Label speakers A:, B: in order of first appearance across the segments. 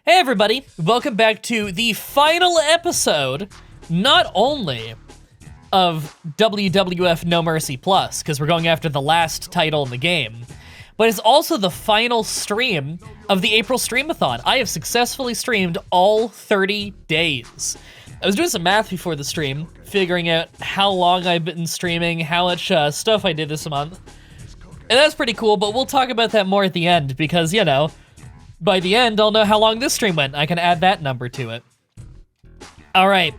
A: Hey everybody, welcome back to the final episode, not only of WWF No Mercy Plus, because we're going after the last title in the game, but it's also the final stream of the April Streamathon. I have successfully streamed all 30 days. I was doing some math before the stream, figuring out how long I've been streaming, how much stuff I did this month, and that's pretty cool, but we'll talk about that more at the end, because, you know, by the end, I'll know how long this stream went. I can add that number to it. All right.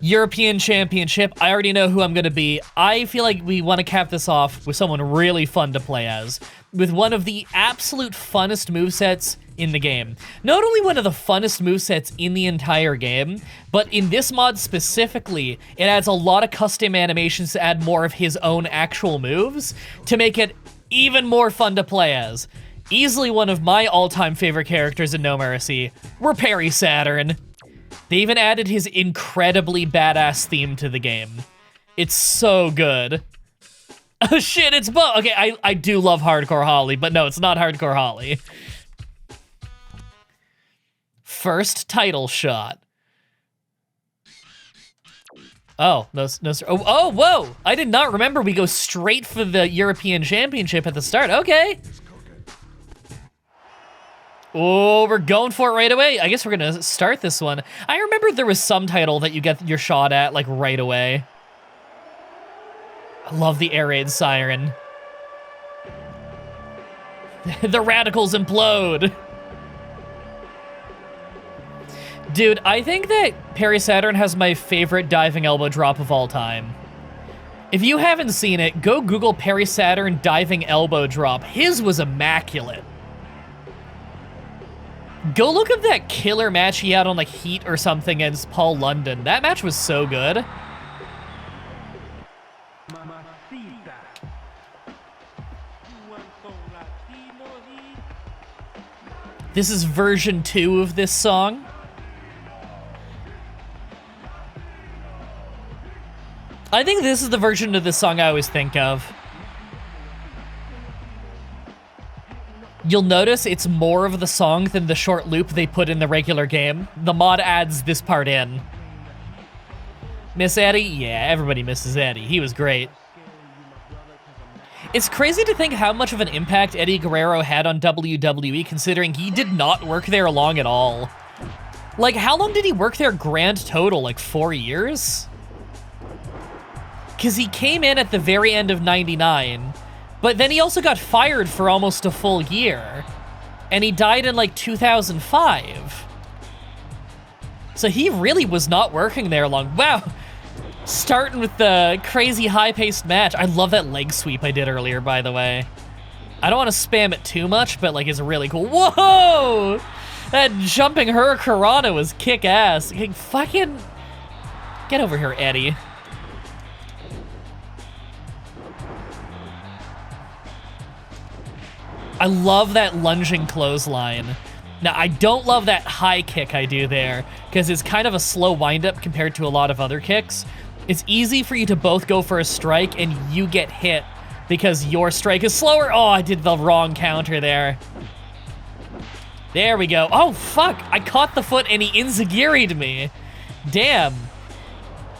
A: European Championship. I already know who I'm gonna be. I feel like we want to cap this off with someone really fun to play as, with one of the absolute funnest movesets in the game. Not only one of the funnest movesets in the entire game, but in this mod specifically, it adds a lot of custom animations to add more of his own actual moves to make it even more fun to play as. Easily one of my all-time favorite characters in No Mercy, were Perry Saturn. They even added his incredibly badass theme to the game. It's so good. Oh shit, it's Bo. Okay, I do love Hardcore Holly, but no, it's not Hardcore Holly. First title shot. Oh, no, oh, whoa! I did not remember we go straight for the European Championship at the start. Okay. Oh, we're going for it right away. I guess we're gonna start this one. I remember there was some title that you get your shot at, like, right away. I love the air raid siren. The radicals implode. Dude, I think that Perry Saturn has my favorite diving elbow drop of all time. If you haven't seen it, go Google Perry Saturn diving elbow drop. His was immaculate. Go look up that killer match he had on, like, Heat or something against Paul London. That match was so good. This is version 2 of this song. I think this is the version of this song I always think of. You'll notice it's more of the song than the short loop they put in the regular game. The mod adds this part in. Miss Eddie? Yeah, everybody misses Eddie. He was great. It's crazy to think how much of an impact Eddie Guerrero had on WWE, considering he did not work there long at all. Like, how long did he work there grand total? Like 4 years? Because he came in at the very end of '99, but then he also got fired for almost a full year. And he died in like 2005. So he really was not working there long. Wow. Starting with the crazy high-paced match. I love that leg sweep I did earlier, by the way. I don't want to spam it too much, but like it's really cool. Whoa! That jumping hurricanrana was kick-ass. Fucking... Get over here, Eddie. I love that lunging clothesline. Now, I don't love that high kick I do there, because it's kind of a slow windup compared to a lot of other kicks. It's easy for you to both go for a strike, and you get hit because your strike is slower. Oh, I did the wrong counter there. There we go. Oh, fuck. I caught the foot, and he enziguri'd me. Damn.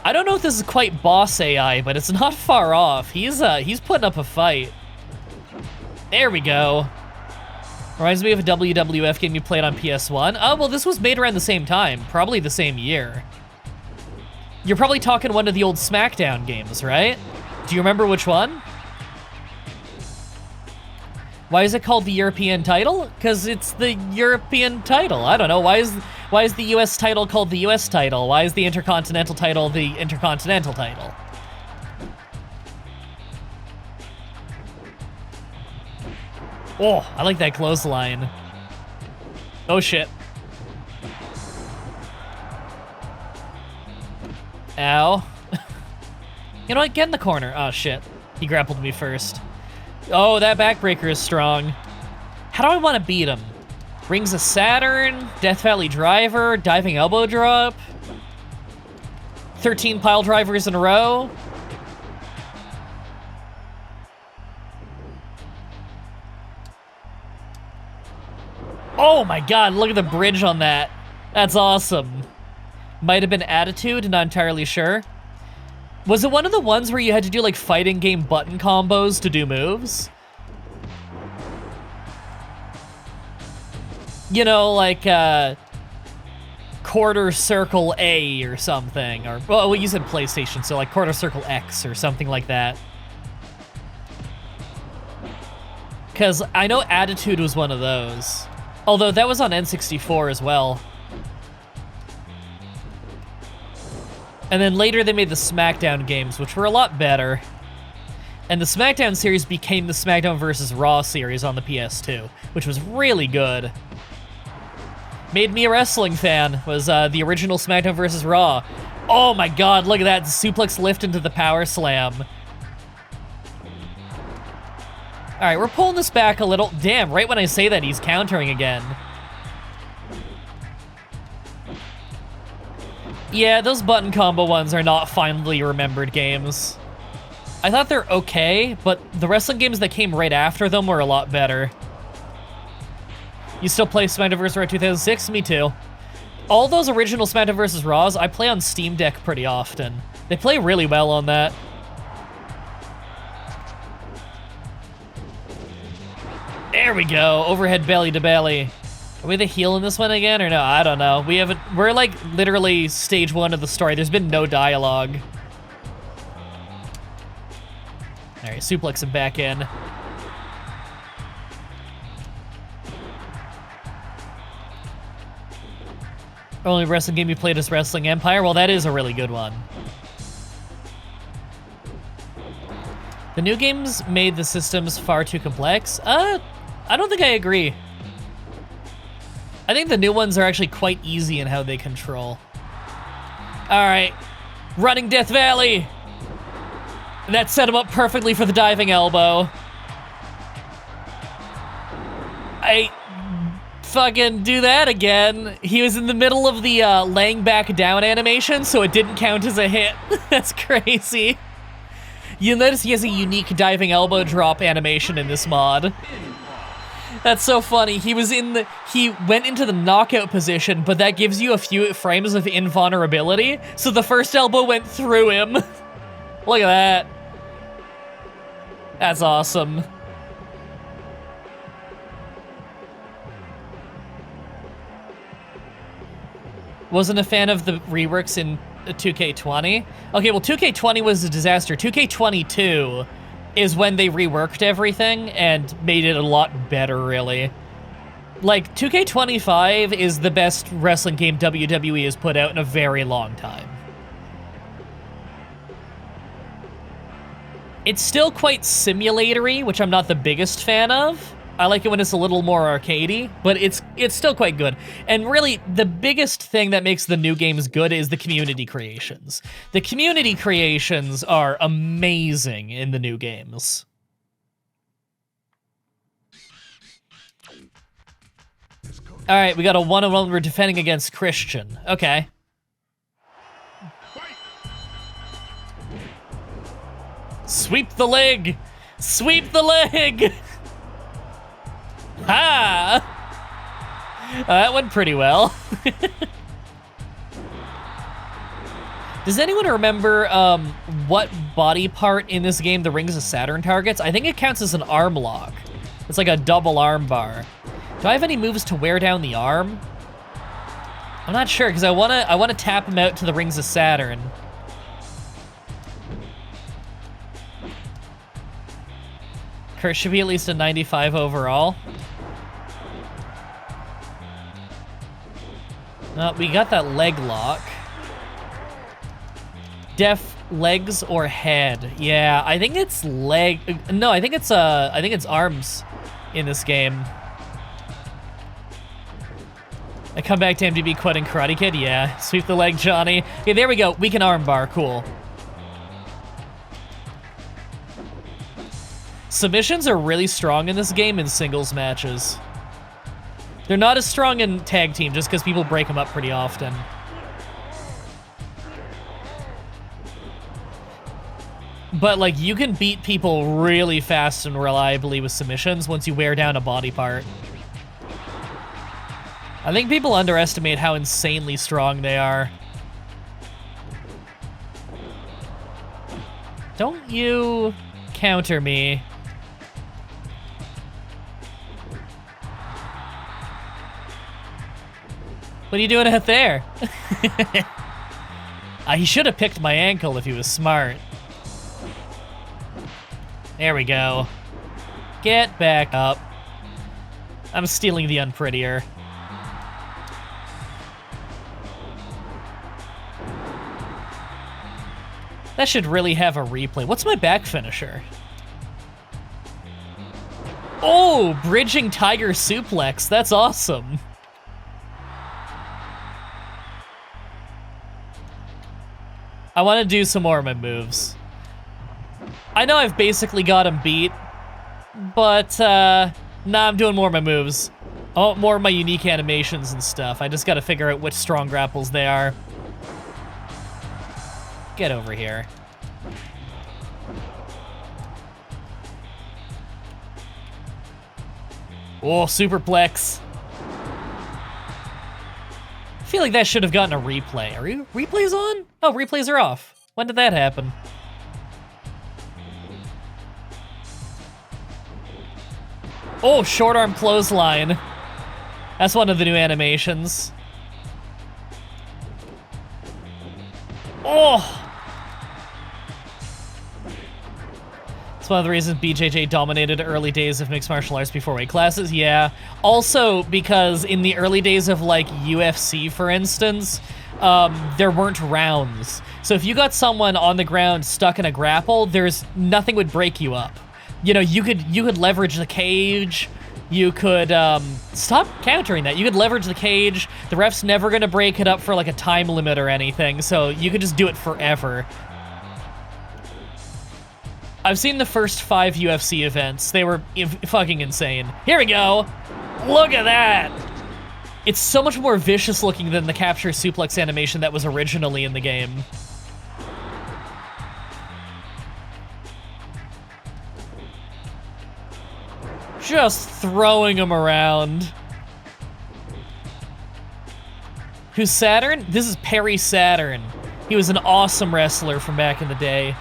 A: I don't know if this is quite boss AI, but it's not far off. He's putting up a fight. There we go. Reminds me of a WWF game you played on PS1. Oh, well, this was made around the same time. Probably the same year. You're probably talking one of the old SmackDown games, right? Do you remember which one? Why is it called the European title? Because it's the European title. I don't know. Why is the US title called the US title? Why is the Intercontinental title the Intercontinental title? Oh, I like that clothesline. Oh, shit. Ow. You know what? Get in the corner. Oh, shit. He grappled me first. Oh, that backbreaker is strong. How do I want to beat him? Rings of Saturn, Death Valley Driver, Diving Elbow Drop, 13 pile drivers in a row. Oh my god, look at the bridge on that. That's awesome. Might have been Attitude, not entirely sure. Was it one of the ones where you had to do like fighting game button combos to do moves? You know, like quarter circle A or something, or well, you said PlayStation, so like quarter circle X or something like that. Because I know Attitude was one of those. Although that was on N64 as well. And then later they made the SmackDown games, which were a lot better. And the SmackDown series became the SmackDown vs. Raw series on the PS2, which was really good. Made me a wrestling fan, was the original SmackDown vs. Raw. Oh my god, look at that suplex lift into the power slam. All right, we're pulling this back a little. Damn, right when I say that, he's countering again. Yeah, those button combo ones are not fondly remembered games. I thought they're okay, but the wrestling games that came right after them were a lot better. You still play SmackDown vs. Raw 2006? Me too. All those original SmackDown vs. Raws, I play on Steam Deck pretty often. They play really well on that. There we go, overhead belly to belly. Are we the heel in this one again, or no? I don't know. We're like literally stage 1 of the story. There's been no dialogue. All right, suplex him back in. Only wrestling game you played is Wrestling Empire? Well, that is a really good one. The new games made the systems far too complex. I don't think I agree. I think the new ones are actually quite easy in how they control. All right, running Death Valley. That set him up perfectly for the diving elbow. I fucking do that again. He was in the middle of the laying back down animation, so it didn't count as a hit. That's crazy. You'll notice he has a unique diving elbow drop animation in this mod. That's so funny. He went into the knockout position, but that gives you a few frames of invulnerability. So the first elbow went through him. Look at that. That's awesome. Wasn't a fan of the reworks in 2K20. Okay, well, 2K20 was a disaster. 2K22 is when they reworked everything and made it a lot better, really. Like, 2K25 is the best wrestling game WWE has put out in a very long time. It's still quite simulatory, which I'm not the biggest fan of. I like it when it's a little more arcadey, but it's still quite good. And really, the biggest thing that makes the new games good is the community creations. The community creations are amazing in the new games. All right, we got a one-on-one. We're defending against Christian. Okay. Sweep the leg! Sweep the leg! Ha! That went pretty well. Does anyone remember what body part in this game the Rings of Saturn targets? I think it counts as an arm lock. It's like a double arm bar. Do I have any moves to wear down the arm? I'm not sure, because I wanna tap him out to the Rings of Saturn. Kurt should be at least a 95 overall. We got that leg lock. Def legs or head? Yeah, I think it's leg. No, I think it's arms in this game. I come back to MDB quitting Karate Kid. Yeah, sweep the leg, Johnny. Okay, there we go. We can arm bar. Cool. Submissions are really strong in this game in singles matches. They're not as strong in tag team just because people break them up pretty often. But, like, you can beat people really fast and reliably with submissions once you wear down a body part. I think people underestimate how insanely strong they are. Don't you counter me. What are you doing out there? He should have picked my ankle if he was smart. There we go. Get back up. I'm stealing the unprettier. That should really have a replay. What's my back finisher? Oh, bridging tiger suplex. That's awesome. I want to do some more of my moves. I know I've basically got him beat, but nah, I'm doing more of my moves. I want more of my unique animations and stuff. I just got to figure out which strong grapples they are. Get over here. Oh, superplex. I feel like that should have gotten a replay. Are replays on? Oh, replays are off. When did that happen? Oh, short arm clothesline. That's one of the new animations. Oh! It's one of the reasons BJJ dominated early days of mixed martial arts before weight classes, yeah. Also, because in the early days of, like, UFC, for instance, there weren't rounds. So if you got someone on the ground stuck in a grapple, nothing would break you up. You know, you could leverage the cage. You could, stop countering that. You could leverage the cage. The ref's never gonna break it up for like a time limit or anything, so you could just do it forever. I've seen the first 5 UFC events. They were fucking insane. Here we go. Look at that. It's so much more vicious looking than the capture suplex animation that was originally in the game. Just throwing him around. Who's Saturn? This is Perry Saturn. He was an awesome wrestler from back in the day.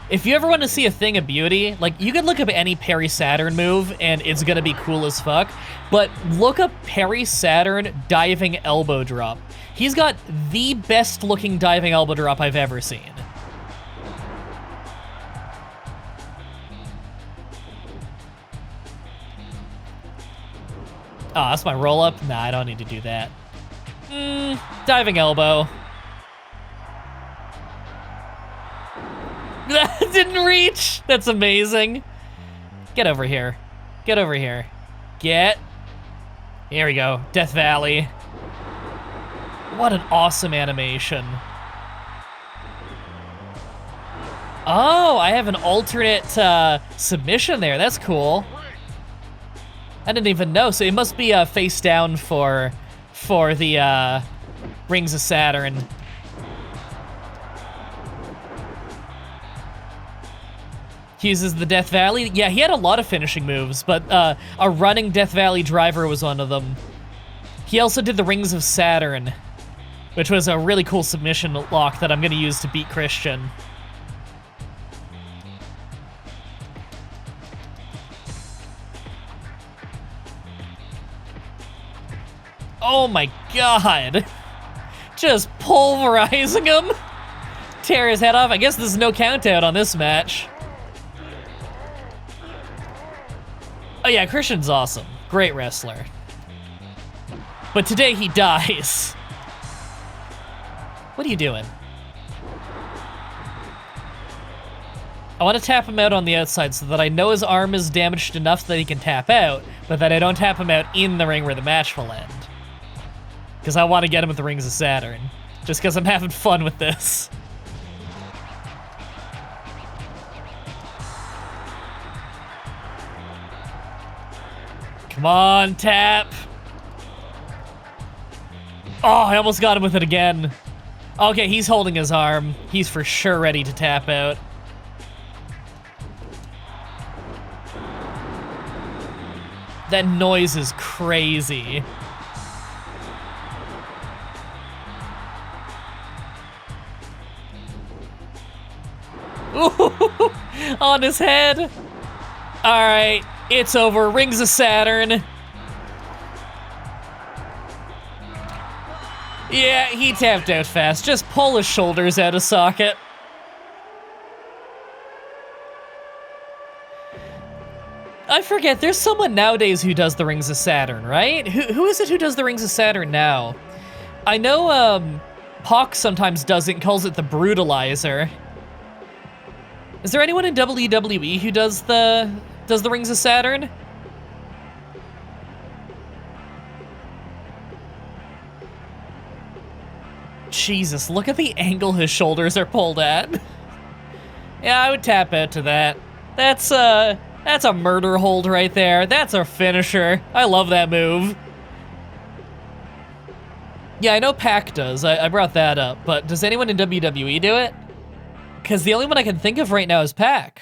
A: If you ever want to see a thing of beauty, like, you could look up any Perry Saturn move and it's gonna be cool as fuck, but look up Perry Saturn diving elbow drop. He's got the best looking diving elbow drop I've ever seen. Oh, that's my roll-up? Nah, I don't need to do that. Diving elbow. That didn't reach! That's amazing. Get over here. Get over here. Get. Here we go. Death Valley. What an awesome animation. Oh, I have an alternate submission there. That's cool. I didn't even know, so it must be face down for the Rings of Saturn. He uses the Death Valley. Yeah, he had a lot of finishing moves, but a running Death Valley driver was one of them. He also did the Rings of Saturn, which was a really cool submission lock that I'm gonna use to beat Christian. Oh my god. Just pulverizing him. Tear his head off. I guess there's no count out on this match. Oh yeah, Christian's awesome. Great wrestler. But today he dies. What are you doing? I want to tap him out on the outside so that I know his arm is damaged enough that he can tap out, but that I don't tap him out in the ring where the match will end. Because I want to get him with the Rings of Saturn. Just because I'm having fun with this. Come on, tap. Oh, I almost got him with it again. Okay, he's holding his arm. He's for sure ready to tap out. That noise is crazy. Ooh, on his head. All right, it's over. Rings of Saturn. Yeah, he tapped out fast. Just pull his shoulders out of socket. I forget, there's someone nowadays who does the Rings of Saturn, right? Who is it who does the Rings of Saturn now? I know Pac sometimes does it and calls it the Brutalizer. Is there anyone in WWE who does the Rings of Saturn? Jesus, look at the angle his shoulders are pulled at. Yeah, I would tap out to that. That's a murder hold right there. That's a finisher. I love that move. Yeah, I know Pac does. I brought that up, but does anyone in WWE do it? Because the only one I can think of right now is Pac.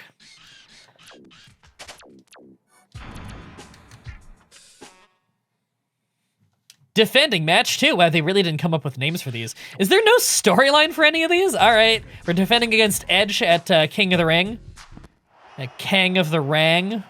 A: Defending match too. Wow, they really didn't come up with names for these. Is there no storyline for any of these? All right, we're defending against Edge at King of the Ring. At Kang of the Rang.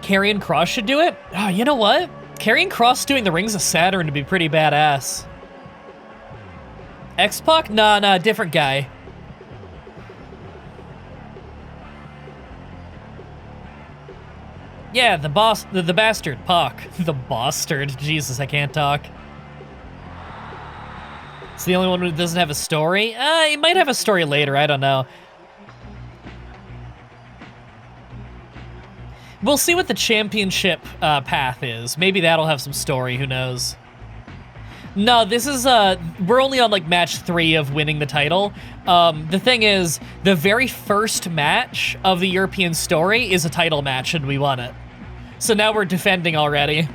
A: Karrion Kross should do it? Oh, you know what? Karrion Kross doing the Rings of Saturn would be pretty badass. X-Pac? Nah, different guy. Yeah, the bastard, Pac. The bastard. Jesus, I can't talk. It's the only one who doesn't have a story? He might have a story later, I don't know. We'll see what the championship path is. Maybe that'll have some story, who knows. No, this is, we're only on like match 3 of winning the title. The thing is, the very first match of the European story is a title match and we won it. So now we're defending already.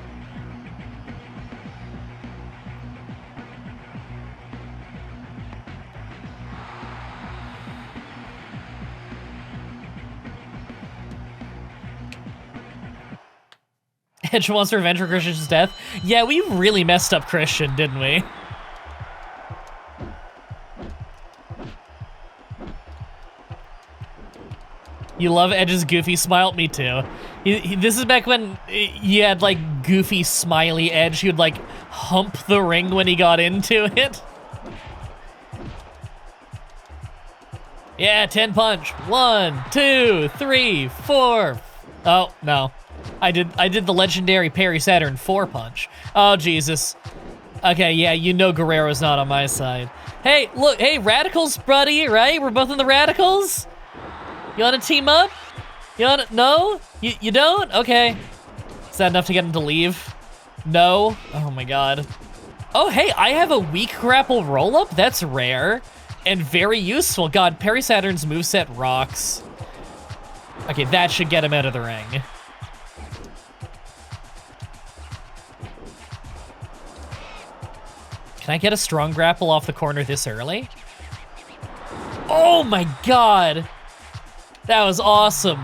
A: Edge wants revenge for Christian's death. Yeah, we really messed up Christian, didn't we? You love Edge's goofy smile? Me too. This is back when you had like goofy smiley Edge. He would like hump the ring when he got into it. Yeah, 10 punch. 1, 2, 3, 4. Oh, no. I did the legendary Perry Saturn 4 punch. Oh, Jesus. Okay, yeah, you know Guerrero's not on my side. Hey, look, hey, Radicals, buddy, right? We're both in the Radicals? You wanna team up? You wanna, no? You don't? Okay. Is that enough to get him to leave? No? Oh my God. Oh, hey, I have a weak grapple roll-up? That's rare. And very useful. God, Perry Saturn's moveset rocks. Okay, that should get him out of the ring. Can I get a strong grapple off the corner this early? Oh my God. That was awesome.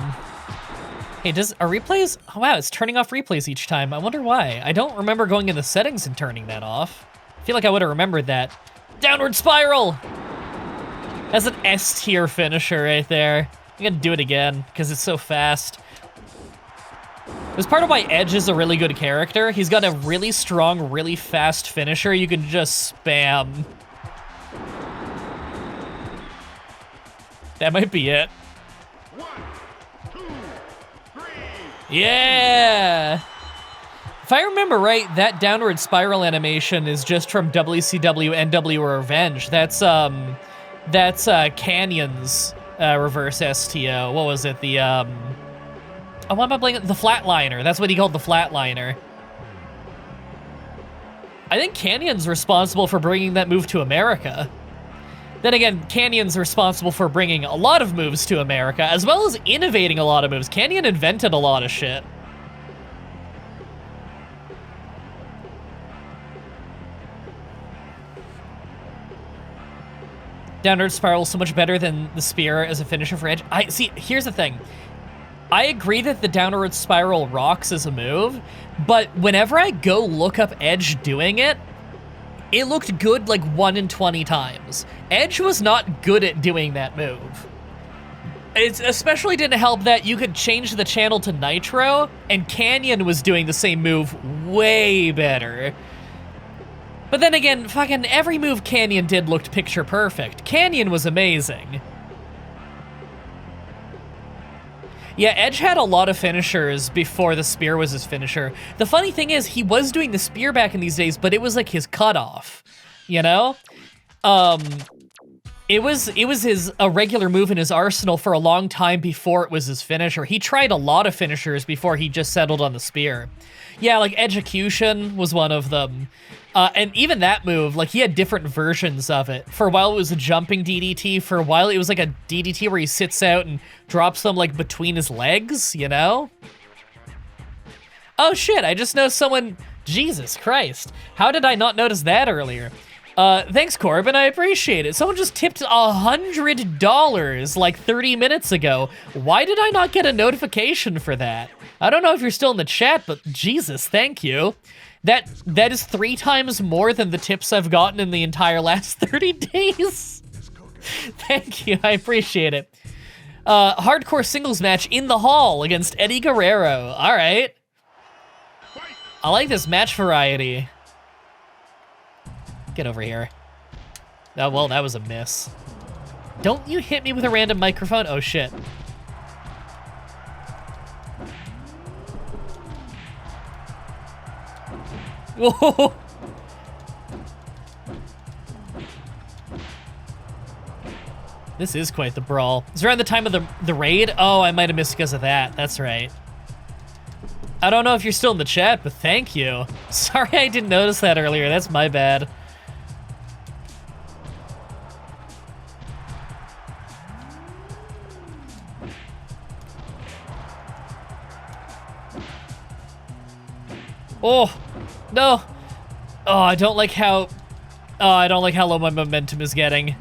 A: Hey, are replays? Oh wow, it's turning off replays each time. I wonder why. I don't remember going in the settings and turning that off. I feel like I would have remembered that. Downward spiral! That's an S tier finisher right there. I'm gonna do it again, because it's so fast. It's part of why Edge is a really good character. He's got a really strong, really fast finisher you can just spam. That might be it.
B: 1, 2, 3.
A: Yeah! If I remember right, that downward spiral animation is just from WCW NW Revenge. That's Canyon's reverse STO. What was it? The, oh, why am I blanking? The Flatliner. That's what he called the Flatliner. I think Canyon's responsible for bringing that move to America. Then again, Canyon's responsible for bringing a lot of moves to America, as well as innovating a lot of moves. Canyon invented a lot of shit. Downward spiral is so much better than the spear as a finisher for Edge. See, here's the thing. I agree that the downward spiral rocks as a move, but whenever I go look up Edge doing it, it looked good like 1 in 20 times. Edge was not good at doing that move. It especially didn't help that you could change the channel to Nitro, and Canyon was doing the same move way better. But then again, fucking every move Canyon did looked picture perfect. Canyon was amazing. Yeah, Edge had a lot of finishers before the spear was his finisher. The funny thing is, he was doing the spear back in these days, but it was like his cutoff, you know? It was a regular move in his arsenal for a long time before it was his finisher. He tried a lot of finishers before he just settled on the spear. Yeah, like Edgecution was one of them. And even that move, like he had different versions of it. For a while it was a jumping DDT, for a while it was like a DDT where he sits out and drops them like between his legs, you know? Oh shit, I just know someone, Jesus Christ. How did I not notice that earlier? Thanks, Corbin, I appreciate it. Someone just tipped $100 like 30 minutes ago. Why did I not get a notification for that? I don't know if you're still in the chat, but Jesus, thank you. That is 3 times more than the tips I've gotten in the entire last 30 days. Thank you, I appreciate it. Hardcore singles match in the hall against Eddie Guerrero. All right. I like this match variety. Get over here. Oh, well, that was a miss. Don't you hit me with a random microphone? Oh, shit. Whoa. This is quite the brawl. Is it around the time of the raid? Oh, I might have missed because of that. That's right. I don't know if you're still in the chat, but thank you. Sorry I didn't notice that earlier. That's my bad. Oh, no. Oh, I don't like how low my momentum is getting.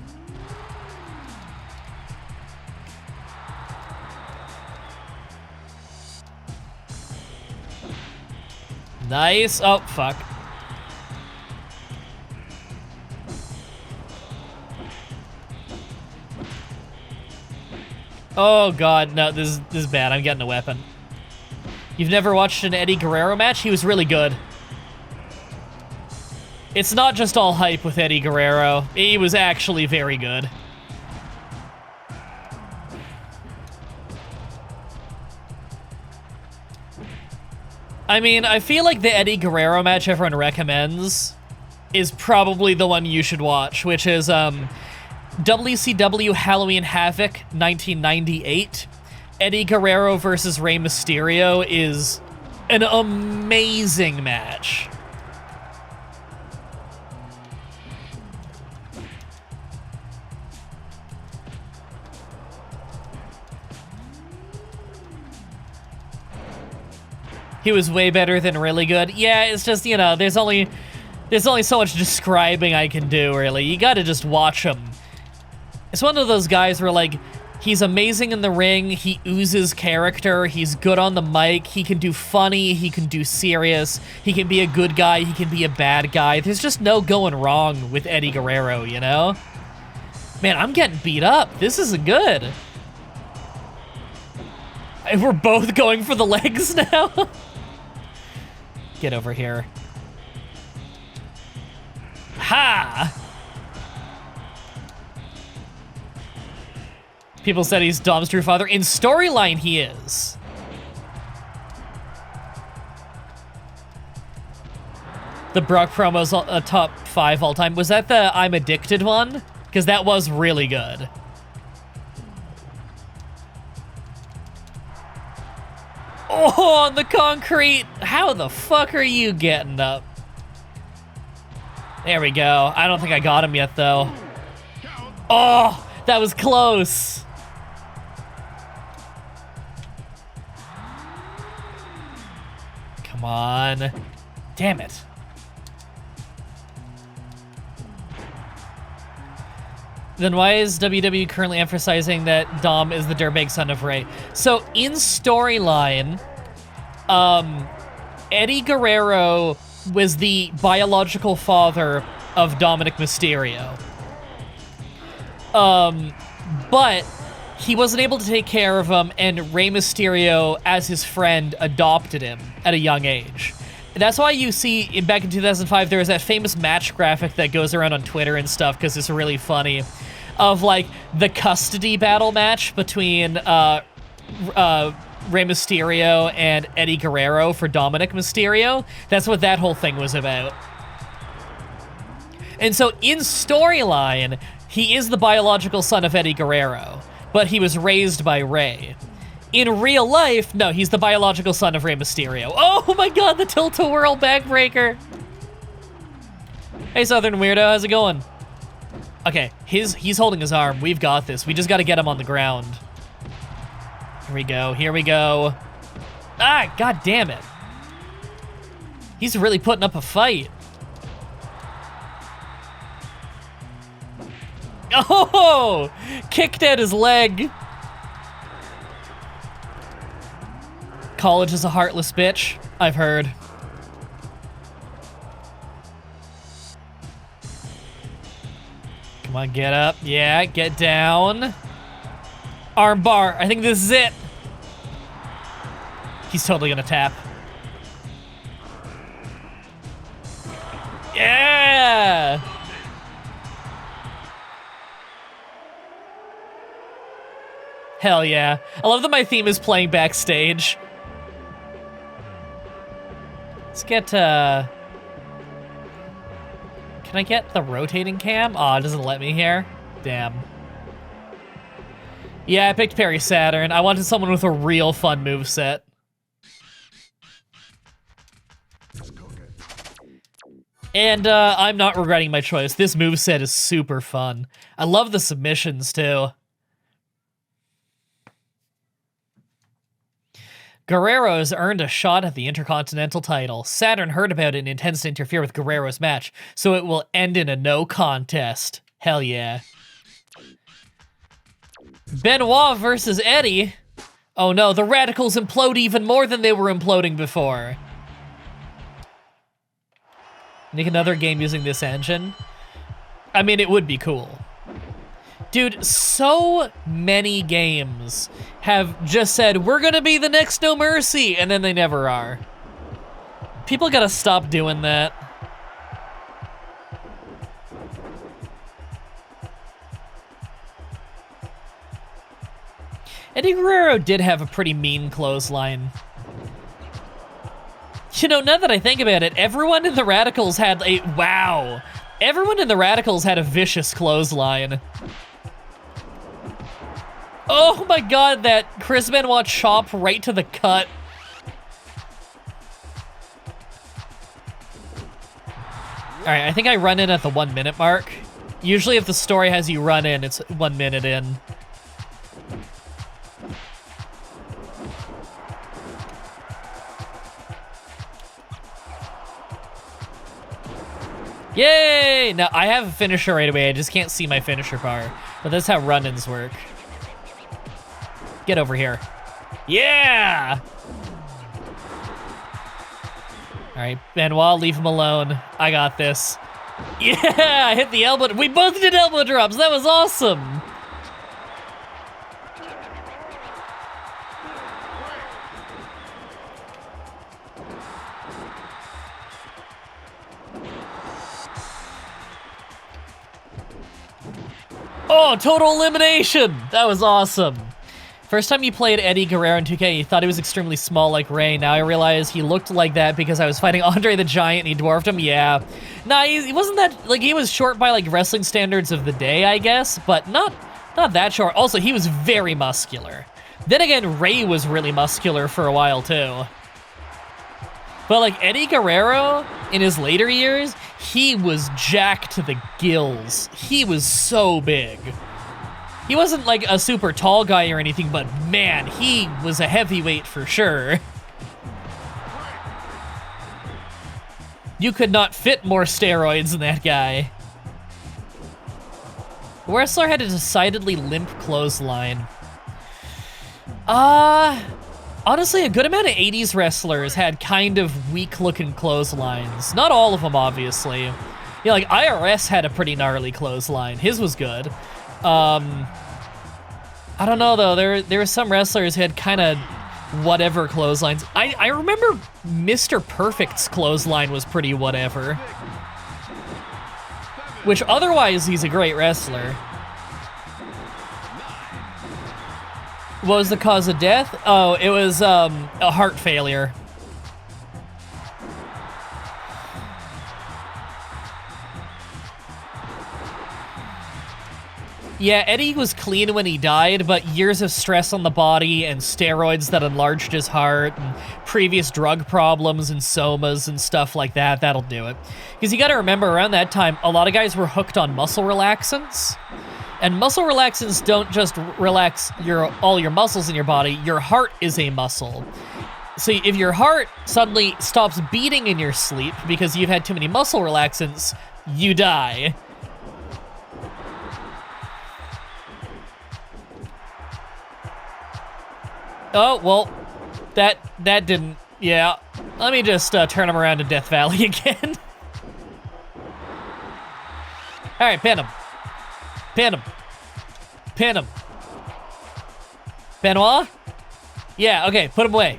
A: Nice. Oh, fuck. Oh god, no, this is bad. I'm getting a weapon. You've never watched an Eddie Guerrero match? He was really good. It's not just all hype with Eddie Guerrero. He was actually very good. I mean, I feel like the Eddie Guerrero match everyone recommends is probably the one you should watch, which is WCW Halloween Havoc 1998. Eddie Guerrero versus Rey Mysterio is an amazing match. He was way better than really good. Yeah, it's just, you know, there's only so much describing I can do, really. You gotta just watch him. It's one of those guys where, like, he's amazing in the ring, he oozes character, he's good on the mic, he can do funny, he can do serious, he can be a good guy, he can be a bad guy. There's just no going wrong with Eddie Guerrero, you know? Man, I'm getting beat up. This isn't good. And we're both going for the legs now? Get over here. Ha! People said he's Dom's true father. In storyline, he is. The Brock promo's a top 5 all time. Was that the I'm Addicted one? Because that was really good. Oh, on the concrete. How the fuck are you getting up? There we go. I don't think I got him yet, though. Oh, that was close. Come on. Damn it. Then why is WWE currently emphasizing that Dom is the dirtbag son of Rey? So in storyline, Eddie Guerrero was the biological father of Dominic Mysterio. But he wasn't able to take care of him, and Rey Mysterio, as his friend, adopted him at a young age. That's why you see, back in 2005, there was that famous match graphic that goes around on Twitter and stuff, because it's really funny, of, like, the custody battle match between Rey Mysterio and Eddie Guerrero for Dominic Mysterio. That's what that whole thing was about. And so, in storyline, he is the biological son of Eddie Guerrero, but he was raised by Rey. In real life, no, he's the biological son of Rey Mysterio. Oh my god, the tilt-a-whirl backbreaker! Hey, Southern Weirdo, how's it going? Okay, he's holding his arm. We've got this. We just gotta get him on the ground. Here we go, here we go. Ah, god damn it. He's really putting up a fight. Oh! Kicked at his leg. College is a heartless bitch, I've heard. Come on, get up. Yeah, get down. Arm bar. I think this is it. He's totally gonna tap. Yeah! Hell yeah. I love that my theme is playing backstage. Let's get, Can I get the rotating cam? Aw, it doesn't let me here. Damn. Yeah, I picked Perry Saturn. I wanted someone with a real fun moveset. And, I'm not regretting my choice. This moveset is super fun. I love the submissions, too. Guerrero has earned a shot at the Intercontinental title. Saturn heard about it and intends to interfere with Guerrero's match, so it will end in a no contest. Hell yeah. Benoit versus Eddie. Oh no, the Radicals implode even more than they were imploding before. Make another game using this engine? I mean, it would be cool. Dude, so many games have just said, we're gonna be the next No Mercy, and then they never are. People gotta stop doing that. Eddie Guerrero did have a pretty mean clothesline. You know, now that I think about it, everyone in the Radicals had a, wow. Everyone in the Radicals had a vicious clothesline. Oh my god, that Chris Benoit chop right to the cut. Alright, I think I run in at the 1 minute mark. Usually if the story has you run in, it's 1 minute in. Yay! Now, I have a finisher right away, I just can't see my finisher bar. But that's how run-ins work. Get over here. Yeah! All right, Benoit, leave him alone. I got this. Yeah, I hit the elbow. We both did elbow drops. That was awesome. Oh, total elimination. That was awesome. First time you played Eddie Guerrero in 2K, you thought he was extremely small like Rey. Now I realize he looked like that because I was fighting Andre the Giant and he dwarfed him. Yeah. Nah, he wasn't that, like, he was short by, like, wrestling standards of the day, I guess, but not that short. Also, he was very muscular. Then again, Rey was really muscular for a while, too. But, like, Eddie Guerrero, in his later years, he was jacked to the gills. He was so big. He wasn't like a super tall guy or anything, but man, he was a heavyweight for sure. You could not fit more steroids in that guy. The wrestler had a decidedly limp clothesline. Honestly, a good amount of 80s wrestlers had kind of weak-looking clotheslines. Not all of them, obviously. Yeah, like IRS had a pretty gnarly clothesline. His was good. I don't know though. There were some wrestlers who had kind of whatever clotheslines. I remember Mr. Perfect's clothesline was pretty whatever. Which otherwise he's a great wrestler. What was the cause of death? Oh, it was a heart failure. Yeah, Eddie was clean when he died, but years of stress on the body and steroids that enlarged his heart and previous drug problems and somas and stuff like that, that'll do it. Because you gotta remember, around that time, a lot of guys were hooked on muscle relaxants. And muscle relaxants don't just relax all your muscles in your body, your heart is a muscle. So if your heart suddenly stops beating in your sleep because you've had too many muscle relaxants, you die. Oh, well, that didn't, yeah. Let me just turn him around to Death Valley again. All right, pin him. Pin him. Pin him. Benoit? Yeah, okay, put him away.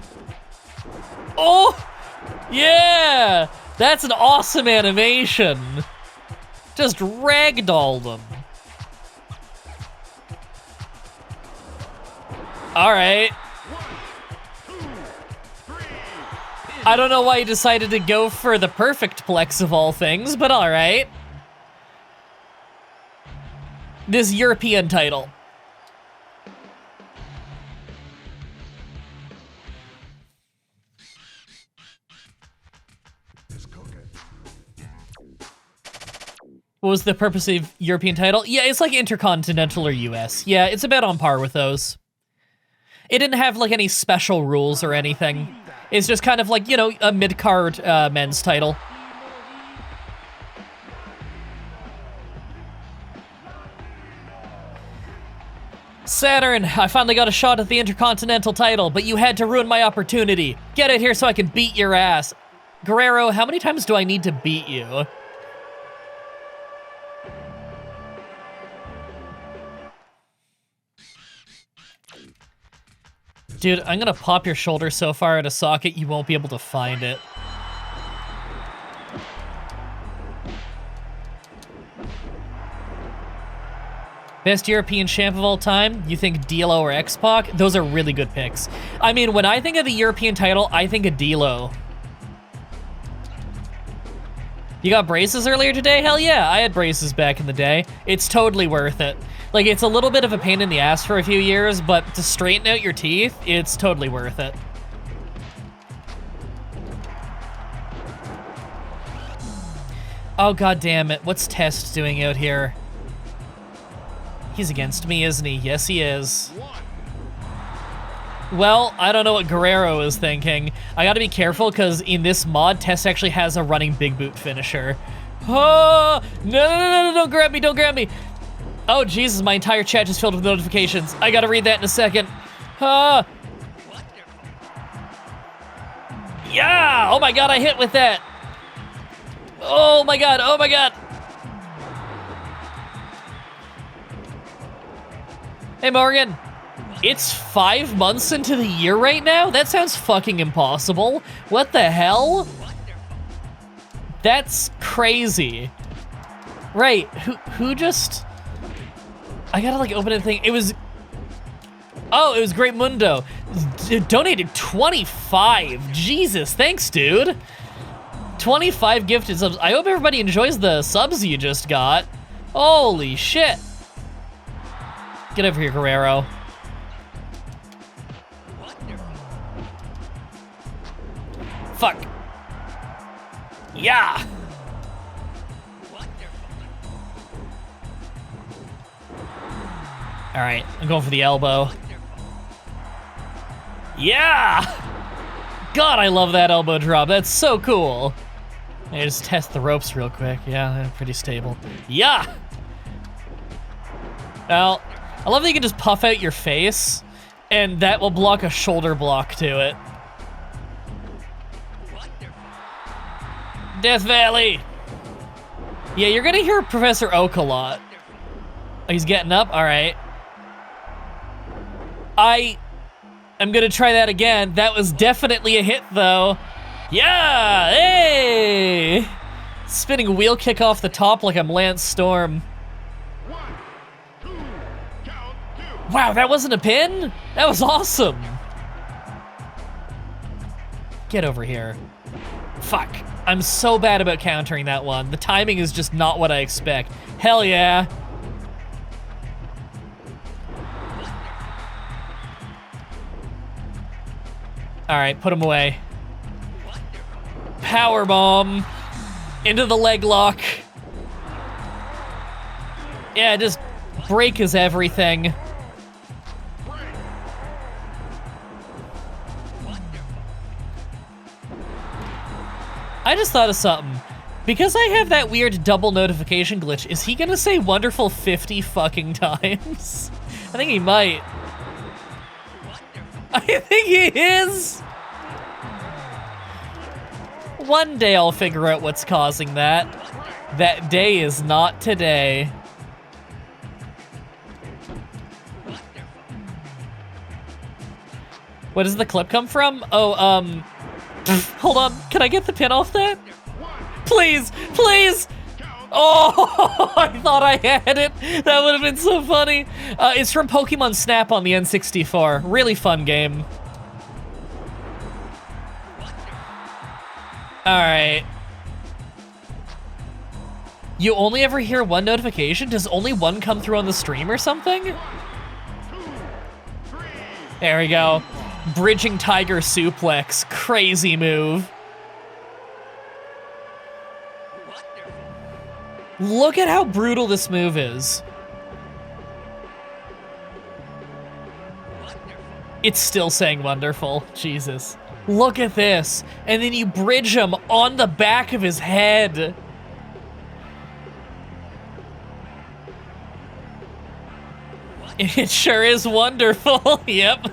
A: Oh, yeah! That's an awesome animation. Just ragdolled him. All right. I don't know why he decided to go for the perfect plex of all things, but all right. This European title. What was the purpose of European title? Yeah, it's like Intercontinental or US. Yeah, it's about on par with those. It didn't have like any special rules or anything. It's just kind of like, you know, a mid-card men's title. Saturn, I finally got a shot at the Intercontinental title, but you had to ruin my opportunity. Get it here so I can beat your ass. Guerrero, how many times do I need to beat you? Dude, I'm gonna pop your shoulder so far at a socket you won't be able to find it. Best European champ of all time? You think D'Lo or X-Pac? Those are really good picks. I mean, when I think of the European title, I think of D'Lo. You got braces earlier today? Hell yeah, I had braces back in the day. It's totally worth it. Like, it's a little bit of a pain in the ass for a few years, but to straighten out your teeth, it's totally worth it. Oh, god damn it. What's Test doing out here? He's against me, isn't he? Yes, he is. Well, I don't know what Guerrero is thinking. I gotta be careful, because in this mod, Test actually has a running big boot finisher. Oh, no, don't grab me, don't grab me. Oh, Jesus, my entire chat just filled with notifications. I gotta read that in a second. Ah. Yeah, oh my god, I hit with that. Oh my god, oh my god. Hey, Morgan. It's 5 months into the year right now? That sounds fucking impossible. What the hell? That's crazy. Right, who just... I gotta like open a thing. It was... Oh, it was Great Mundo. Donated 25. Jesus, thanks, dude. 25 gifted subs. I hope everybody enjoys the subs you just got. Holy shit. Get over here, Guerrero. Fuck. Yeah. All right, I'm going for the elbow. Yeah! God, I love that elbow drop. That's so cool. I just test the ropes real quick. Yeah, they're pretty stable. Yeah! Well, I love that you can just puff out your face, and that will block a shoulder block to it. Death Valley! Yeah, you're gonna hear Professor Oak a lot. Oh, he's getting up? Alright. I'm gonna try that again. That was definitely a hit, though. Yeah! Hey! Spinning wheel kick off the top like I'm Lance Storm.
B: 1, 2, count 2.
A: Wow, that wasn't a pin? That was awesome. Get over here. Fuck. I'm so bad about countering that one. The timing is just not what I expect. Hell yeah. All right, put him away. Power bomb into the leg lock. Yeah, just break is everything. I just thought of something. Because I have that weird double notification glitch, is he gonna say wonderful 50 fucking times? I think he might. I think he is. One day I'll figure out what's causing that. That day is not today. What does the clip come from? Oh, hold on. Can I get the pin off that? Please, please. Oh, I thought I had it. That would have been so funny. It's from Pokemon Snap on the N64. Really fun game. All right. You only ever hear one notification? Does only one come through on the stream or something? There we go. Bridging Tiger Suplex. Crazy move. Look at how brutal this move is. It's still saying wonderful. Jesus. Look at this. And then you bridge him on the back of his head. It sure is wonderful. Yep.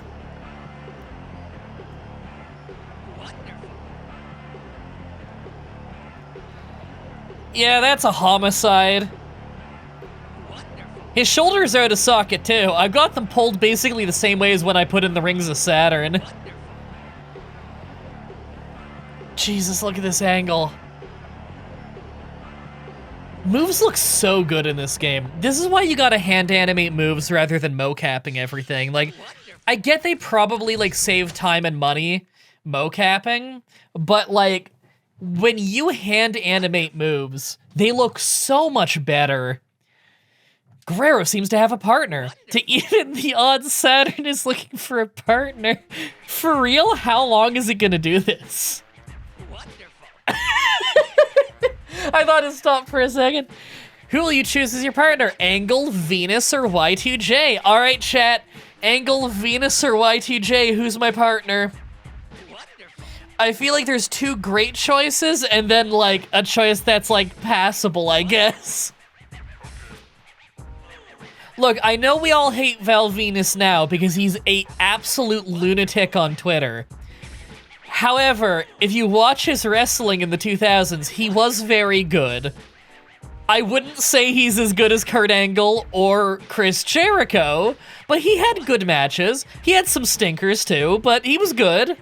A: Yeah, that's a homicide. His shoulders are out of socket, too. I've got them pulled basically the same way as when I put in the Rings of Saturn. Jesus, look at this angle. Moves look so good in this game. This is why you gotta hand animate moves rather than mocapping everything. Like, I get they probably, like, save time and money mocapping, but, like, when you hand animate moves, they look so much better. Guerrero seems to have a partner. To even the odds, Saturn is looking for a partner. For real? How long is it gonna do this? I thought it stopped for a second. Who will you choose as your partner? Angle, Venus, or Y2J? All right, chat. Angle, Venus, or Y2J? Who's my partner? I feel like there's two great choices and then like a choice that's like passable, I guess. Look, I know we all hate Val Venus now because he's a absolute lunatic on Twitter. However, if you watch his wrestling in the 2000s, he was very good. I wouldn't say he's as good as Kurt Angle or Chris Jericho, but he had good matches. He had some stinkers too, but he was good.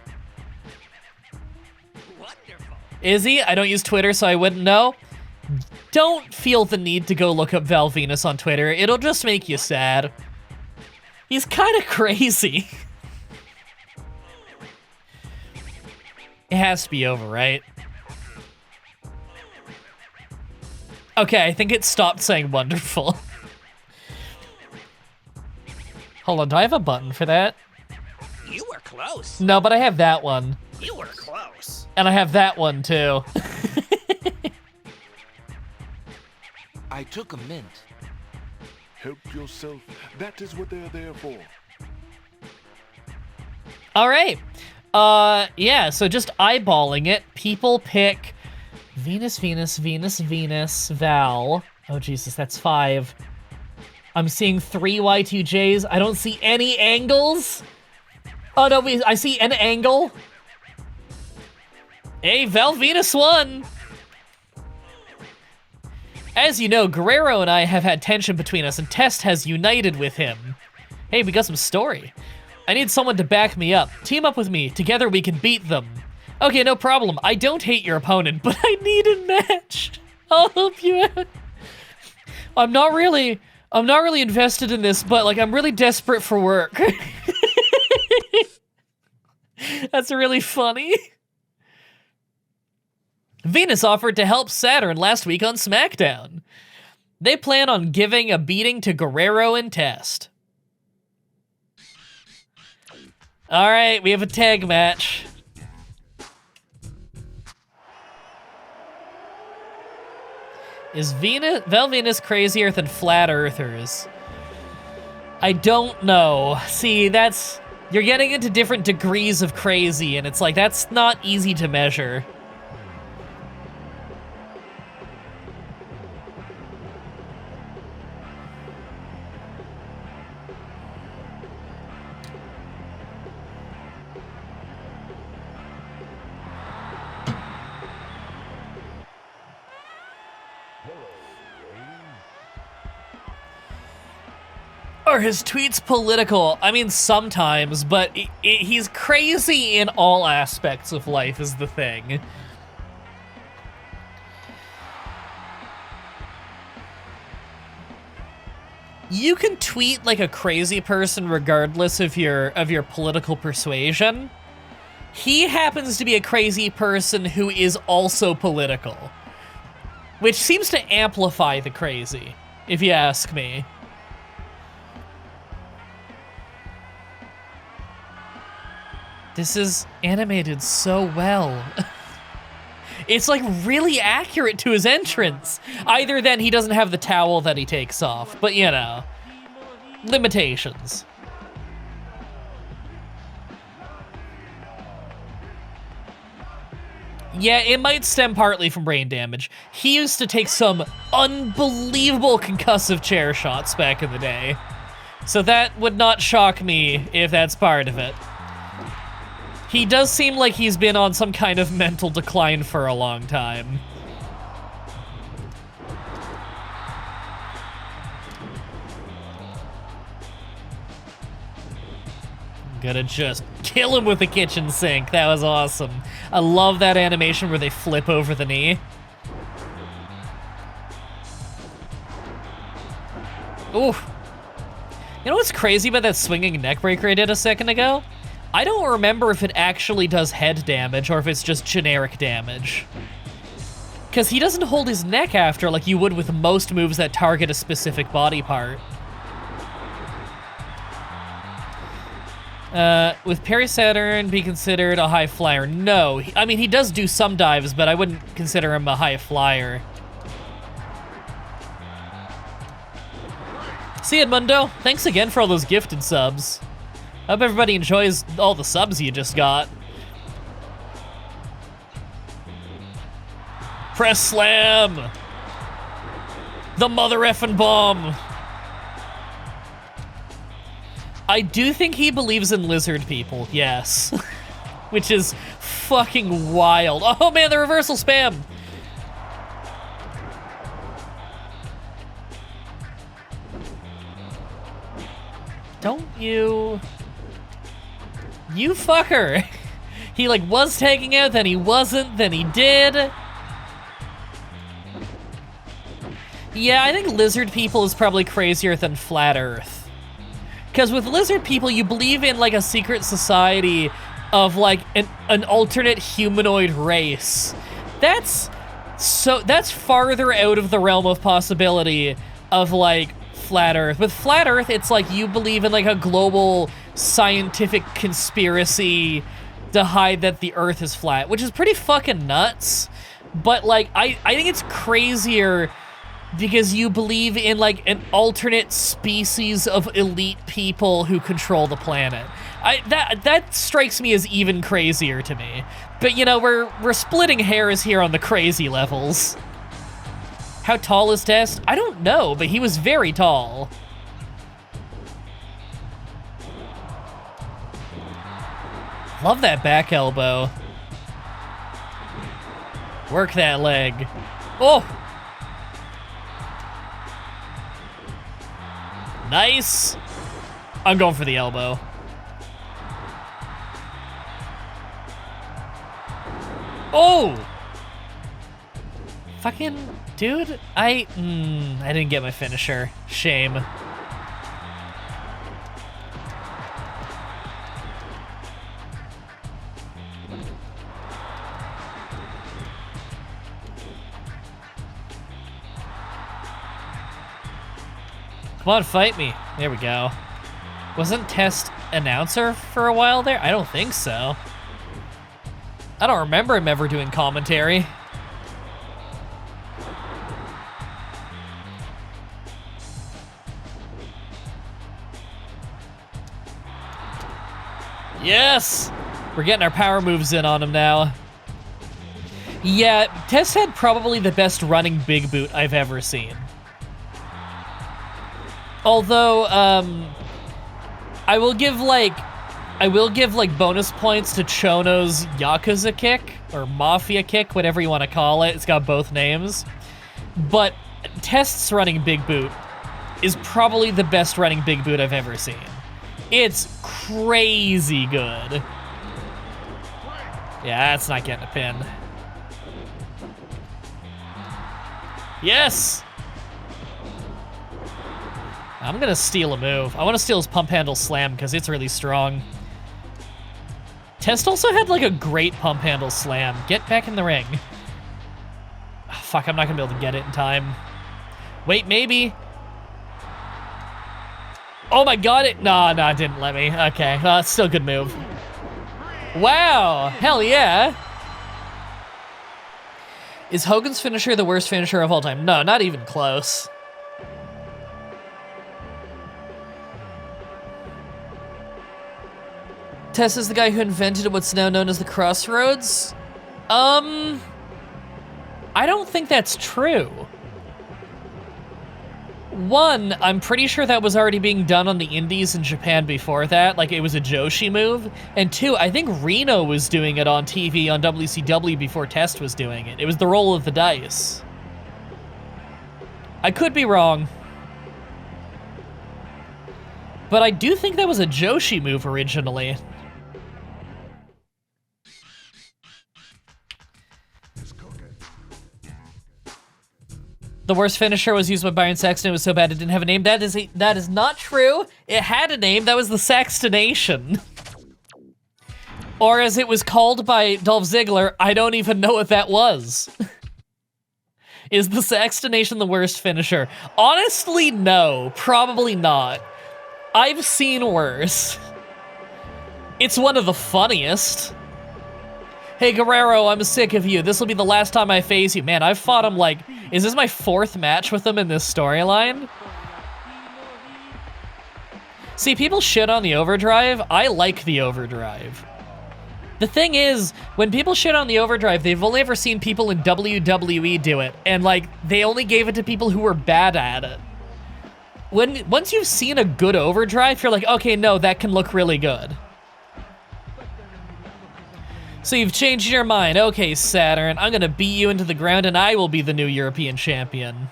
A: Is he? I don't use Twitter, so I wouldn't know. Don't feel the need to go look up Val Venus on Twitter. It'll just make you sad. He's kind of crazy. It has to be over, right? Okay, I think it stopped saying wonderful. Hold on, do I have a button for that?
C: You were close.
A: No, but I have that one.
C: You were close.
A: And I have that one, too.
D: I took a mint.
B: Help yourself. That is what they're there for.
A: All right. Yeah, so just eyeballing it, people pick Venus, Venus, Venus, Venus, Val. Oh, Jesus, that's 5. I'm seeing 3 Y2Js. I don't see any angles. Oh no, I see an angle. Hey, Val Venus won. As you know, Guerrero and I have had tension between us, and Test has united with him. Hey, we got some story. I need someone to back me up. Team up with me. Together we can beat them. Okay, no problem. I don't hate your opponent, but I need a match. I'll help you out. I'm not really invested in this, but like I'm really desperate for work. That's really funny. Venus offered to help Saturn last week on SmackDown. They plan on giving a beating to Guerrero and Test. All right, we have a tag match. Is Val Venus crazier than Flat Earthers? I don't know. See, you're getting into different degrees of crazy, and it's like, that's not easy to measure. Are his tweets political? I mean, sometimes, but he's crazy in all aspects of life is the thing. You can tweet like a crazy person regardless of your political persuasion. He happens to be a crazy person who is also political, which seems to amplify the crazy, if you ask me. This is animated so well. It's like really accurate to his entrance. Either then he doesn't have the towel that he takes off, but you know, limitations. Yeah, it might stem partly from brain damage. He used to take some unbelievable concussive chair shots back in the day. So that would not shock me if that's part of it. He does seem like he's been on some kind of mental decline for a long time. Gonna just kill him with the kitchen sink. That was awesome. I love that animation where they flip over the knee. Ooh. You know what's crazy about that swinging neck breaker I did a second ago? I don't remember if it actually does head damage or if it's just generic damage. Because he doesn't hold his neck after like you would with most moves that target a specific body part. Would Perry Saturn be considered a high flyer? No. I mean, he does do some dives, but I wouldn't consider him a high flyer. See you, Edmundo. Thanks again for all those gifted subs. I hope everybody enjoys all the subs you just got. Press slam! The mother effing bomb! I do think he believes in lizard people, yes. Which is fucking wild. Oh man, the reversal spam! Don't you... You fucker! He like was taking out, then he wasn't, then he did. Yeah, I think lizard people is probably crazier than flat earth. Because with lizard people, you believe in like a secret society of like an alternate humanoid race. That's farther out of the realm of possibility of like flat earth. With flat earth, it's like you believe in like a global scientific conspiracy to hide that the earth is flat, which is pretty fucking nuts. But like, I think it's crazier because you believe in like an alternate species of elite people who control the planet. That strikes me as even crazier to me. But you know, we're splitting hairs here on the crazy levels. How tall is Test? I don't know, but he was very tall. Love that back elbow. Work that leg. Oh! Nice. I'm going for the elbow. Oh! Fucking dude, I didn't get my finisher. Shame. Come on, fight me. There we go. Wasn't Test announcer for a while there? I don't think so. I don't remember him ever doing commentary. Yes! We're getting our power moves in on him now. Yeah, Test had probably the best running big boot I've ever seen. Although, I will give like bonus points to Chono's Yakuza kick, or Mafia kick, whatever you want to call it. It's got both names. But Test's running big boot is probably the best running big boot I've ever seen. It's crazy good. Yeah, that's not getting a pin. Yes! I'm gonna steal a move. I want to steal his pump handle slam because it's really strong. Test also had like a great pump handle slam. Get back in the ring. Oh, fuck, I'm not gonna be able to get it in time. Wait, maybe. Oh my god, it didn't let me. Okay, it's still a good move. Wow, hell yeah. Is Hogan's finisher the worst finisher of all time? No, not even close. Tess is the guy who invented what's now known as the Crossroads? I don't think that's true. One, I'm pretty sure that was already being done on the indies in Japan before that, like it was a Joshi move. And two, I think Reno was doing it on TV on WCW before Test was doing it. It was the roll of the dice. I could be wrong. But I do think that was a Joshi move originally. The worst finisher was used by Byron Saxton. It was so bad it didn't have a name. That is not true. It had a name. That was the Saxtonation. Or as it was called by Dolph Ziggler, I don't even know what that was. Is the Saxtonation the worst finisher? Honestly, no. Probably not. I've seen worse. It's one of the funniest. Hey Guerrero, I'm sick of you. This will be the last time I face you. Man, I've fought him like, is this my 4th match with him in this storyline? See, people shit on the overdrive. I like the overdrive. The thing is, when people shit on the overdrive, they've only ever seen people in WWE do it, and like, they only gave it to people who were bad at it. Once you've seen a good overdrive, you're like, okay, no, that can look really good. So you've changed your mind. Okay, Saturn, I'm gonna beat you into the ground and I will be the new European champion.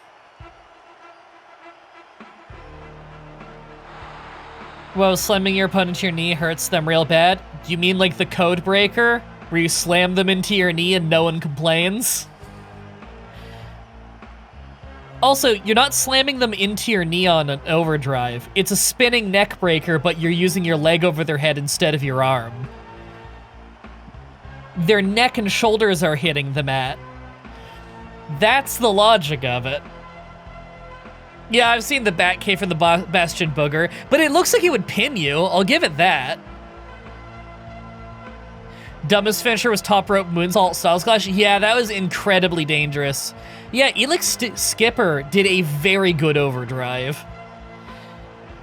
A: Well, slamming your opponent to your knee hurts them real bad. You mean like the code breaker, where you slam them into your knee and no one complains? Also, you're not slamming them into your knee on an overdrive. It's a spinning neck breaker, but you're using your leg over their head instead of your arm. Their neck and shoulders are hitting the mat. That's the logic of it. Yeah, I've seen the back K from the Bastion Booger, but it looks like it would pin you. I'll give it that. Dumbest finisher was top rope moonsault Styles Clash. Yeah, that was incredibly dangerous. Yeah, Elix Skipper did a very good overdrive.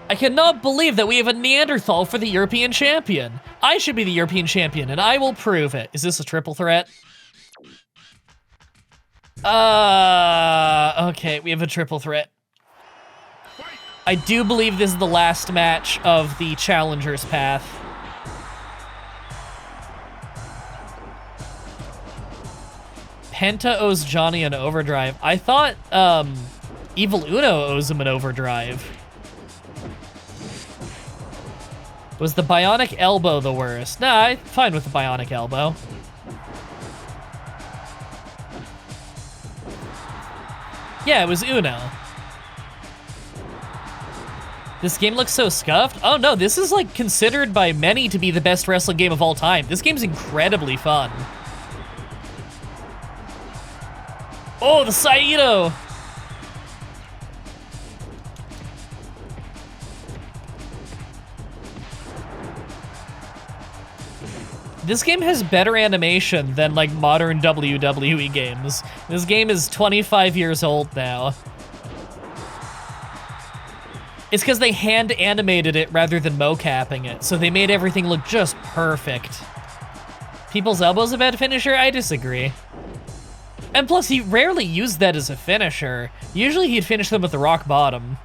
A: I cannot believe that we have a Neanderthal for the European champion. I should be the European champion, and I will prove it. Is this a triple threat? Okay, we have a triple threat. I do believe this is the last match of the Challenger's Path. Penta owes Johnny an overdrive. I thought Evil Uno owes him an overdrive. Was the bionic elbow the worst? Nah, I'm fine with the bionic elbow. Yeah, it was Uno. This game looks so scuffed. Oh no, this is like considered by many to be the best wrestling game of all time. This game's incredibly fun. Oh, the Saito! This game has better animation than like modern WWE games. This game is 25 years old now. It's because they hand animated it rather than mocapping it, so they made everything look just perfect. People's elbow's a bad finisher? I disagree. And plus, he rarely used that as a finisher. Usually he'd finish them with the rock bottom.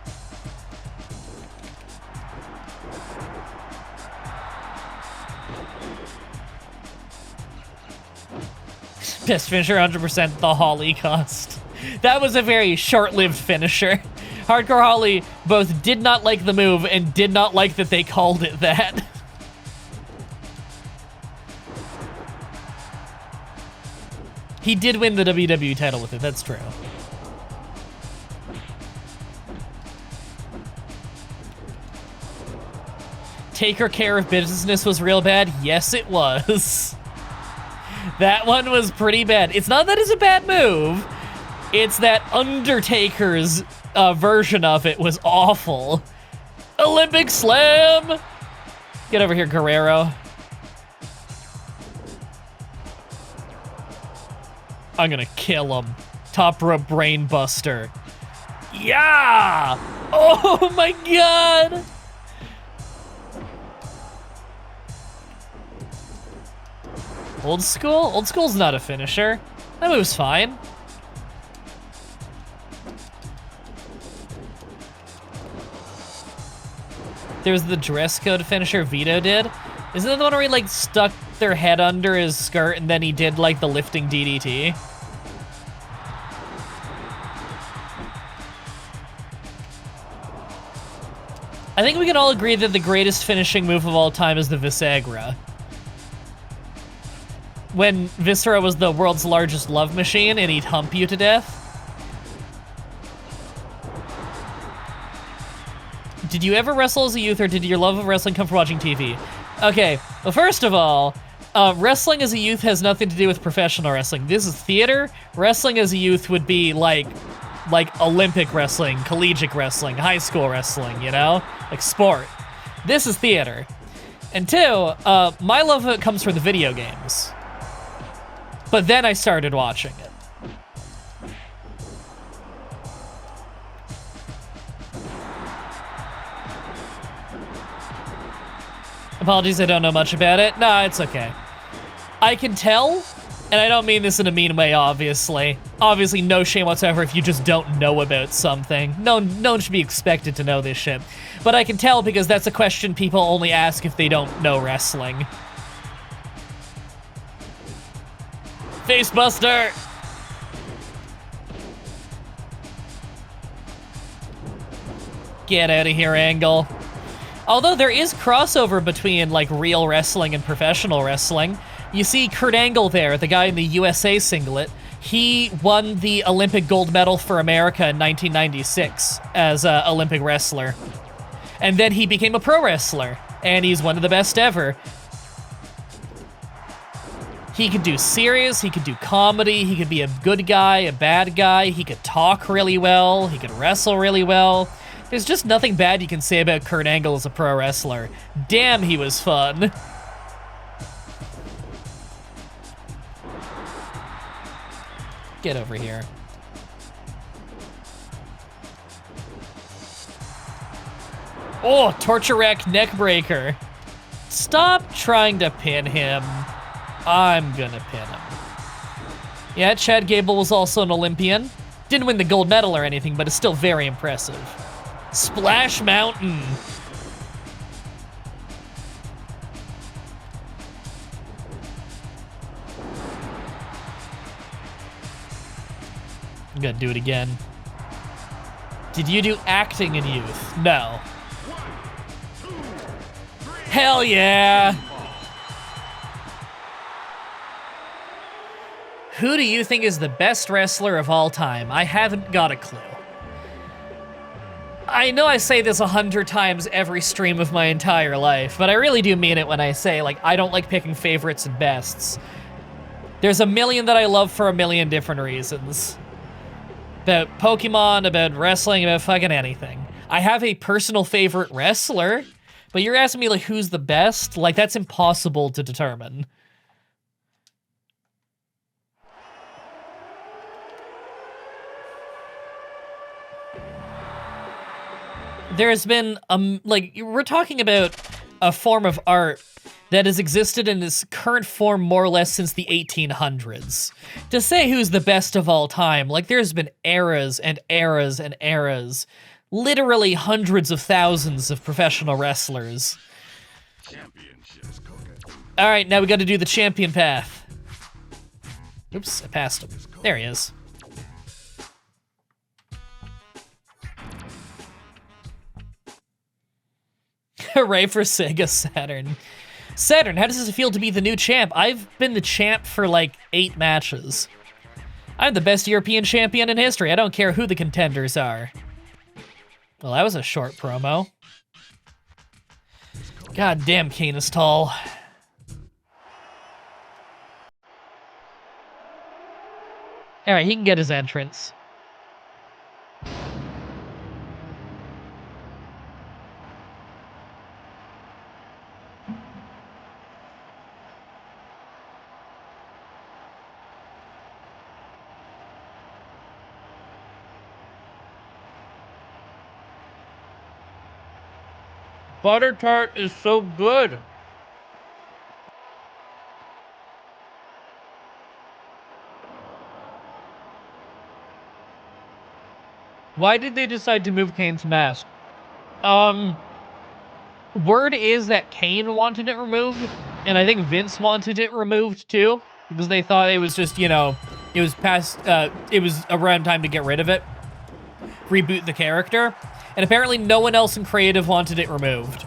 A: Best finisher, 100%, the Holly cost. That was a very short-lived finisher. Hardcore Holly both did not like the move and did not like that they called it that. He did win the WWE title with it, that's true. Taker Care of Business was real bad? Yes, it was. That one was pretty bad. It's not that it's a bad move. It's that Undertaker's version of it was awful. Olympic Slam! Get over here, Guerrero. I'm gonna kill him. Top rope brain buster. Yeah! Oh my god! Old School? Old School's not a finisher. That move's fine. There's the dress code finisher Vito did. Isn't that the one where he like stuck their head under his skirt and then he did like the lifting DDT? I think we can all agree that the greatest finishing move of all time is the Visagra. When Viscera was the world's largest love machine and he'd hump you to death. Did you ever wrestle as a youth, or did your love of wrestling come from watching TV? Okay, well, first of all, wrestling as a youth has nothing to do with professional wrestling. This is theater. Wrestling as a youth would be like Olympic wrestling, collegiate wrestling, high school wrestling, you know? Like sport. This is theater. And two, my love of it comes from the video games. But then I started watching it. Apologies, I don't know much about it. Nah, it's okay. I can tell, and I don't mean this in a mean way, obviously. Obviously, no shame whatsoever if you just don't know about something. No one should be expected to know this shit. But I can tell because that's a question people only ask if they don't know wrestling. Facebuster! Get out of here, Angle. Although there is crossover between like real wrestling and professional wrestling. You see Kurt Angle there, the guy in the USA singlet. He won the Olympic gold medal for America in 1996 as an Olympic wrestler. And then he became a pro wrestler, and he's one of the best ever. He could do serious, he could do comedy, he could be a good guy, a bad guy, he could talk really well, he could wrestle really well. There's just nothing bad you can say about Kurt Angle as a pro wrestler. Damn, he was fun. Get over here. Oh, torture rack neck breaker. Stop trying to pin him. I'm gonna pin him. Yeah, Chad Gable was also an Olympian. Didn't win the gold medal or anything, but is still very impressive. Splash Mountain. I'm gonna do it again. Did you do acting in youth? No. Hell yeah! Who do you think is the best wrestler of all time? I haven't got a clue. I know I say this 100 times every stream of my entire life, but I really do mean it when I say, like, I don't like picking favorites and bests. There's a million that I love for a million different reasons. About Pokemon, about wrestling, about fucking anything. I have a personal favorite wrestler, but you're asking me, like, who's the best? Like, that's impossible to determine. There's been, like, we're talking about a form of art that has existed in its current form more or less since the 1800s. To say who's the best of all time, like, there's been eras and eras and eras. Literally hundreds of thousands of professional wrestlers. All right, now we gotta do the champion path. Oops, I passed him. There he is. Hooray for Sega Saturn. Saturn, how does it feel to be the new champ? I've been the champ for like 8 matches. I'm the best European champion in history. I don't care who the contenders are. Well, that was a short promo. God damn, Kane is tall. All right, he can get his entrance. Butter tart is so good. Why did they decide to move Kane's mask? Word is that Kane wanted it removed, and I think Vince wanted it removed too, because they thought it was just, you know, it was past, it was around time to get rid of it. Reboot the character. And apparently no one else in creative wanted it removed.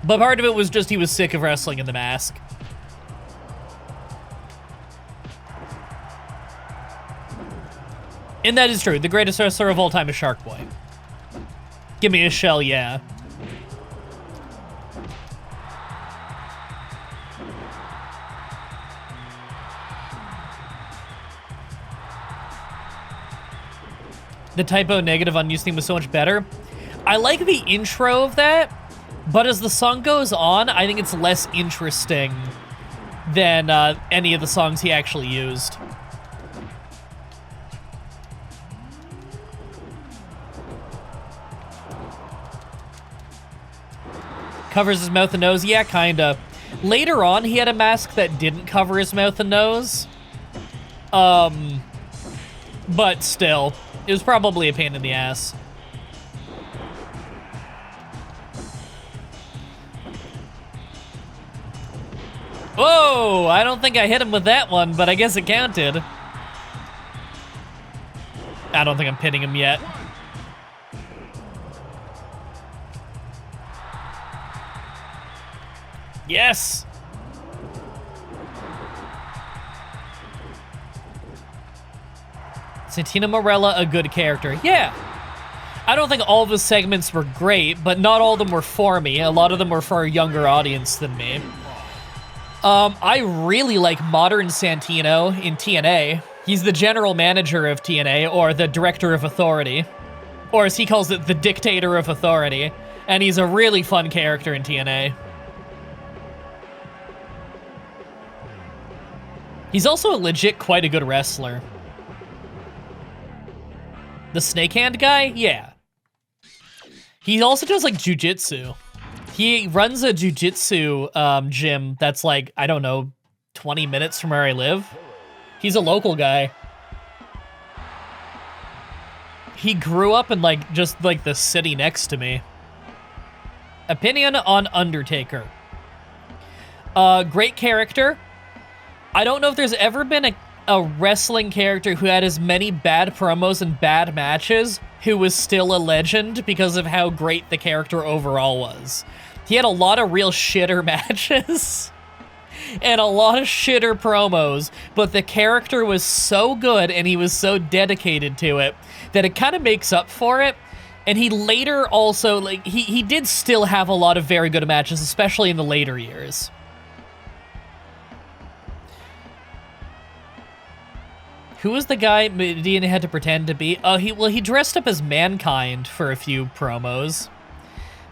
A: But part of it was just he was sick of wrestling in the mask. And that is true. The greatest wrestler of all time is Shark Boy. Give me a shell, yeah. The typo negative on News theme was so much better. I like the intro of that, but as the song goes on, I think it's less interesting than any of the songs he actually used. Covers his mouth and nose? Yeah, kinda. Later on, he had a mask that didn't cover his mouth and nose. But still, it was probably a pain in the ass. Whoa, I don't think I hit him with that one, but I guess it counted. I don't think I'm pinning him yet. Yes! Santino Marella, a good character. Yeah. I don't think all of his segments were great, but not all of them were for me. A lot of them were for a younger audience than me. I really like modern Santino in TNA. He's the general manager of TNA, or the director of authority. Or as he calls it, the dictator of authority. And he's a really fun character in TNA. He's also a legit quite a good wrestler. The snake hand guy? Yeah. He also does, like, jujitsu. He runs a jujitsu gym that's, like, I don't know, 20 minutes from where I live. He's a local guy. He grew up in, like, just, like, the city next to me. Opinion on Undertaker. Great character. I don't know if there's ever been a wrestling character who had as many bad promos and bad matches who was still a legend because of how great the character overall was. He had a lot of real shitter matches and a lot of shitter promos, but the character was so good and he was so dedicated to it that it kind of makes up for it. And he later also, like, he did still have a lot of very good matches, especially in the later years. Who was the guy Medina had to pretend to be? Oh, he dressed up as Mankind for a few promos.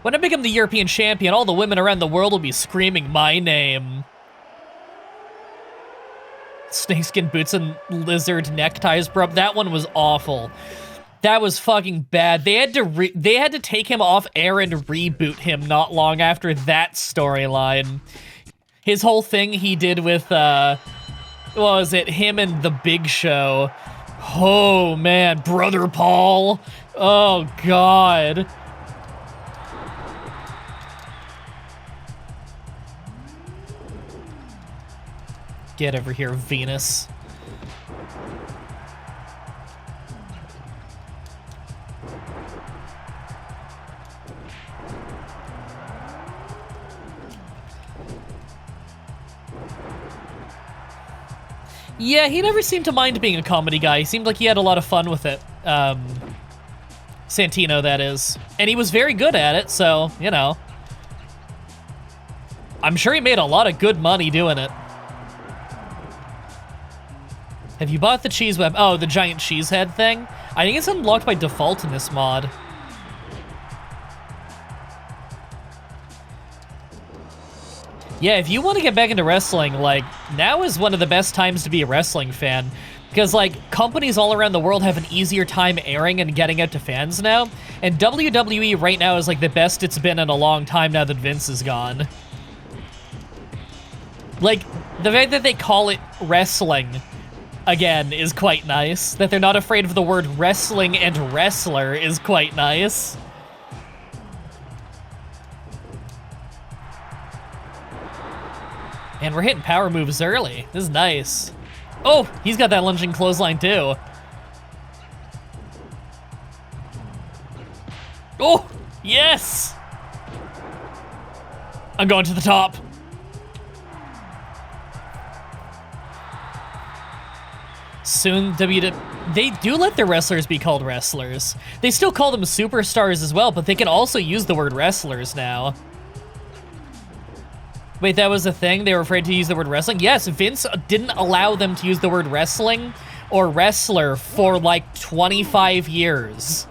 A: When I become the European champion, all the women around the world will be screaming my name. Snakeskin boots and lizard neckties, bro. That one was awful. That was fucking bad. They had to take him off air and reboot him not long after that storyline. His whole thing he did with, what was it? Him and The Big Show. Oh, man. Brother Paul. Oh, God. Get over here, Venus. Yeah, he never seemed to mind being a comedy guy. He seemed like he had a lot of fun with it. Santino, that is. And he was very good at it, so, you know. I'm sure he made a lot of good money doing it. Have you bought the cheese web? Oh, the giant cheese head thing? I think it's unlocked by default in this mod. Yeah, if you want to get back into wrestling, like, now is one of the best times to be a wrestling fan. Because, like, companies all around the world have an easier time airing and getting out to fans now. And WWE right now is, like, the best it's been in a long time now that Vince is gone. Like, the fact that they call it wrestling, again, is quite nice. That they're not afraid of the word wrestling and wrestler is quite nice. And we're hitting power moves early. This is nice. Oh, he's got that lunging clothesline too. Oh, yes! I'm going to the top. Soon, they do let their wrestlers be called wrestlers. They still call them superstars as well, but they can also use the word wrestlers now. Wait, that was a thing? They were afraid to use the word wrestling? Yes, Vince didn't allow them to use the word wrestling or wrestler for like 25 years.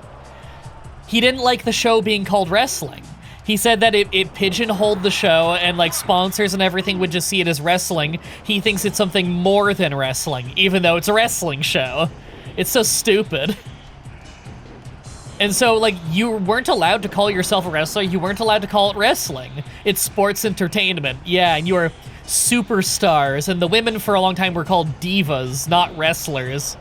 A: He didn't like the show being called wrestling. He said that it pigeonholed the show and like sponsors and everything would just see it as wrestling. He thinks it's something more than wrestling, even though it's a wrestling show. It's so stupid. And so, like, you weren't allowed to call yourself a wrestler. You weren't allowed to call it wrestling. It's sports entertainment. Yeah, and you are superstars. And the women for a long time were called divas, not wrestlers.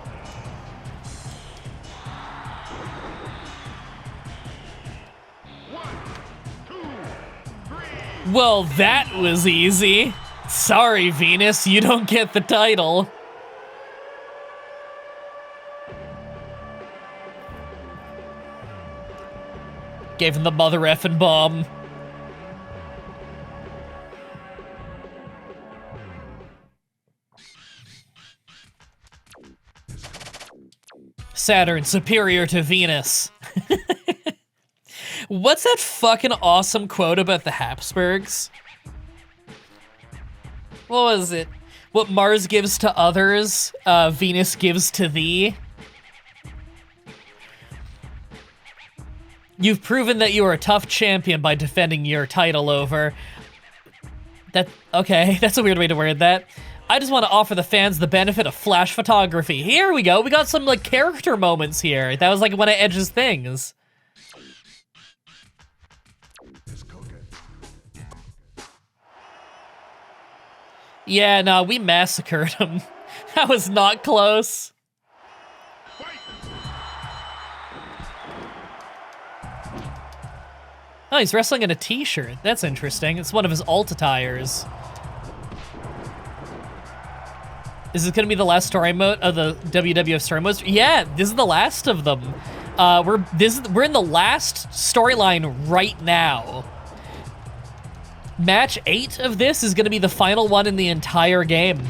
A: Well, that was easy. Sorry, Venus, you don't get the title. Gave him the mother effing bomb. Saturn superior to Venus. What's that fucking awesome quote about the Habsburgs? What was it? What Mars gives to others, Venus gives to thee. You've proven that you are a tough champion by defending your title over... Okay, that's a weird way to word that. I just want to offer the fans the benefit of flash photography. Here we go, we got some, like, character moments here. That was, like, one of Edge's things. Yeah, no, we massacred him. That was not close. Oh, he's wrestling in a t-shirt. That's interesting. It's one of his alt attires. Is this gonna be the last story mode of the WWF story modes? Yeah, this is the last of them. We're in the last storyline right now. Match 8 of this is gonna be the final one in the entire game.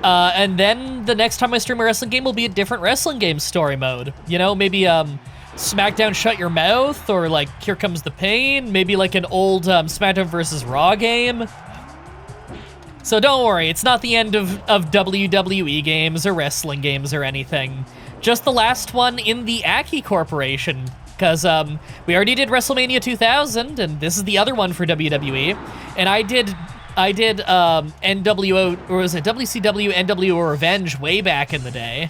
A: And then the next time I stream a wrestling game will be a different wrestling game story mode. You know, maybe SmackDown Shut Your Mouth, or like Here Comes the Pain, maybe like an old SmackDown versus Raw game. So don't worry, it's not the end of WWE games or wrestling games or anything. Just the last one in the Aki Corporation, because we already did WrestleMania 2000, and this is the other one for WWE. And I did NWO, or was it WCW NWO Revenge way back in the day.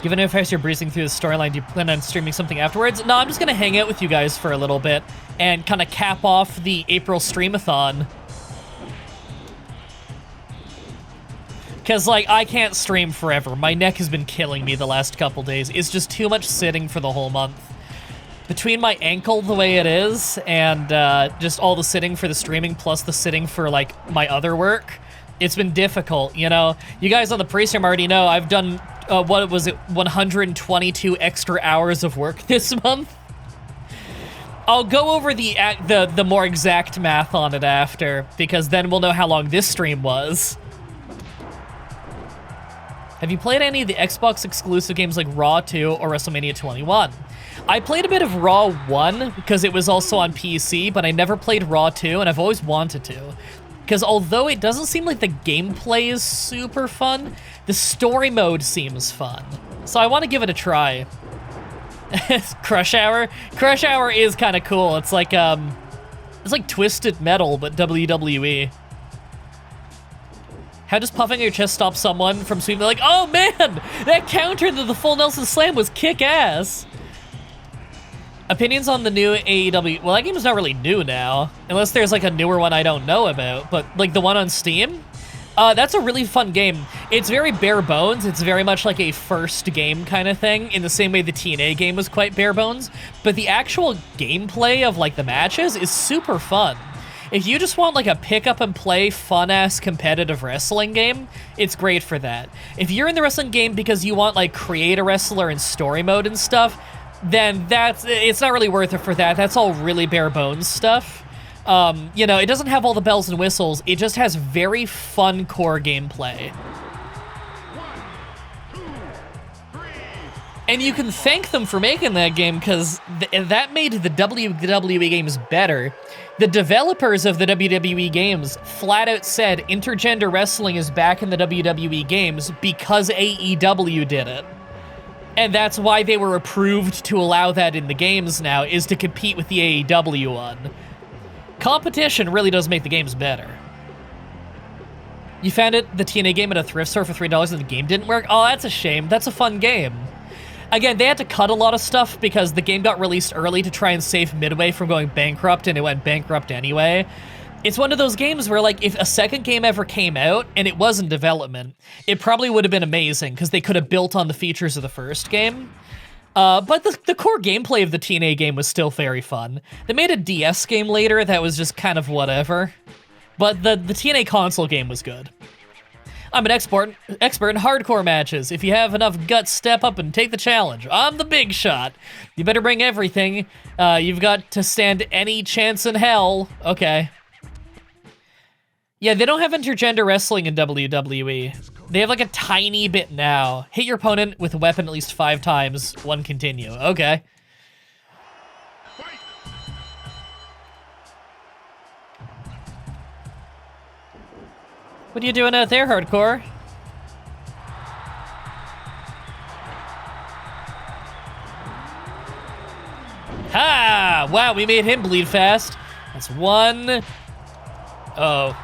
A: Given how fast you're breezing through the storyline, do you plan on streaming something afterwards? No, I'm just gonna hang out with you guys for a little bit and kind of cap off the April streamathon. Because, like, I can't stream forever. My neck has been killing me the last couple days. It's just too much sitting for the whole month. Between my ankle the way it is and just all the sitting for the streaming plus the sitting for, like, my other work, it's been difficult, you know? You guys on the pre-stream already know I've done, 122 extra hours of work this month. I'll go over the more exact math on it after, because then we'll know how long this stream was. Have you played any of the Xbox exclusive games like Raw 2 or WrestleMania 21? I played a bit of Raw 1 because it was also on PC, but I never played Raw 2, and I've always wanted to. Because although it doesn't seem like the gameplay is super fun, the story mode seems fun. So I want to give it a try. Crush Hour? Crush Hour is kind of cool. It's like Twisted Metal, but WWE. How does puffing your chest stop someone from sweeping? Like, oh man, that counter to the full Nelson Slam was kick-ass. Opinions on the new AEW? Well, that game is not really new now, unless there's like a newer one I don't know about, but like the one on Steam? That's a really fun game. It's very bare bones. It's very much like a first game kind of thing, in the same way the TNA game was quite bare bones, but the actual gameplay of like the matches is super fun. If you just want like a pick up and play fun-ass competitive wrestling game, it's great for that. If you're in the wrestling game because you want like create a wrestler in story mode and stuff, then it's not really worth it for that. That's all really bare bones stuff. You know, it doesn't have all the bells and whistles. It just has very fun core gameplay. And you can thank them for making that game, because that made the WWE games better. The developers of the WWE games flat out said intergender wrestling is back in the WWE games because AEW did it. And that's why they were approved to allow that in the games now, is to compete with the AEW one. Competition really does make the games better. You found the TNA game at a thrift store for $3 and the game didn't work? Oh, that's a shame. That's a fun game. Again, they had to cut a lot of stuff because the game got released early to try and save Midway from going bankrupt, and it went bankrupt anyway. It's one of those games where, like, if a second game ever came out and it was in development, it probably would have been amazing because they could have built on the features of the first game. But the core gameplay of the TNA game was still very fun. They made a DS game later that was just kind of whatever. But the TNA console game was good. I'm an expert in hardcore matches. If you have enough guts, step up and take the challenge. I'm the big shot. You better bring everything. You've got to stand any chance in hell. Okay. Yeah, they don't have intergender wrestling in WWE. They have like a tiny bit now. Hit your opponent with a weapon at least 5 times. 1 continue. Okay. What are you doing out there, Hardcore? Ha! Wow, we made him bleed fast. That's 1. Oh.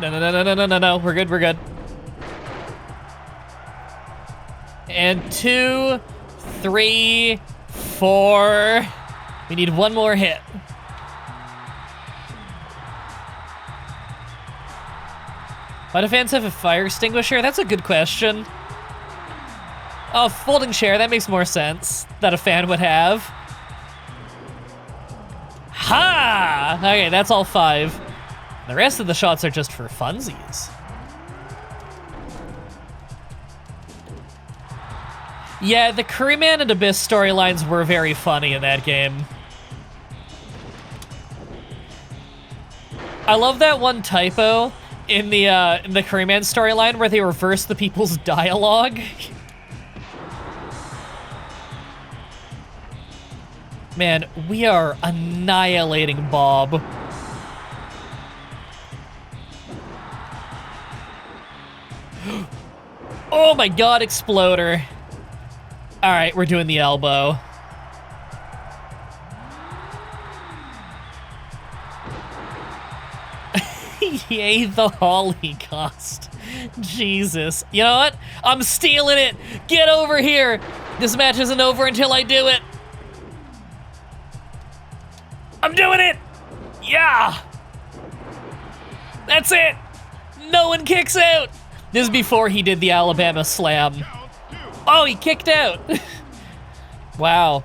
A: No. We're good, we're good. And 2, 3, 4. We need 1 more hit. Why do fans have a fire extinguisher? That's a good question. Oh, folding chair, that makes more sense that a fan would have. Ha! Okay, that's all 5. The rest of the shots are just for funsies. Yeah, the Curryman and Abyss storylines were very funny in that game. I love that one typo in the Curryman storyline where they reverse the people's dialogue. Man, we are annihilating Bob. Oh my god, Exploder. Alright, we're doing the elbow. Yay, the Holocaust. Jesus. You know what? I'm stealing it. Get over here. This match isn't over until I do it. I'm doing it. Yeah. That's it. No one kicks out. This is before he did the Alabama Slam. Oh, he kicked out. Wow.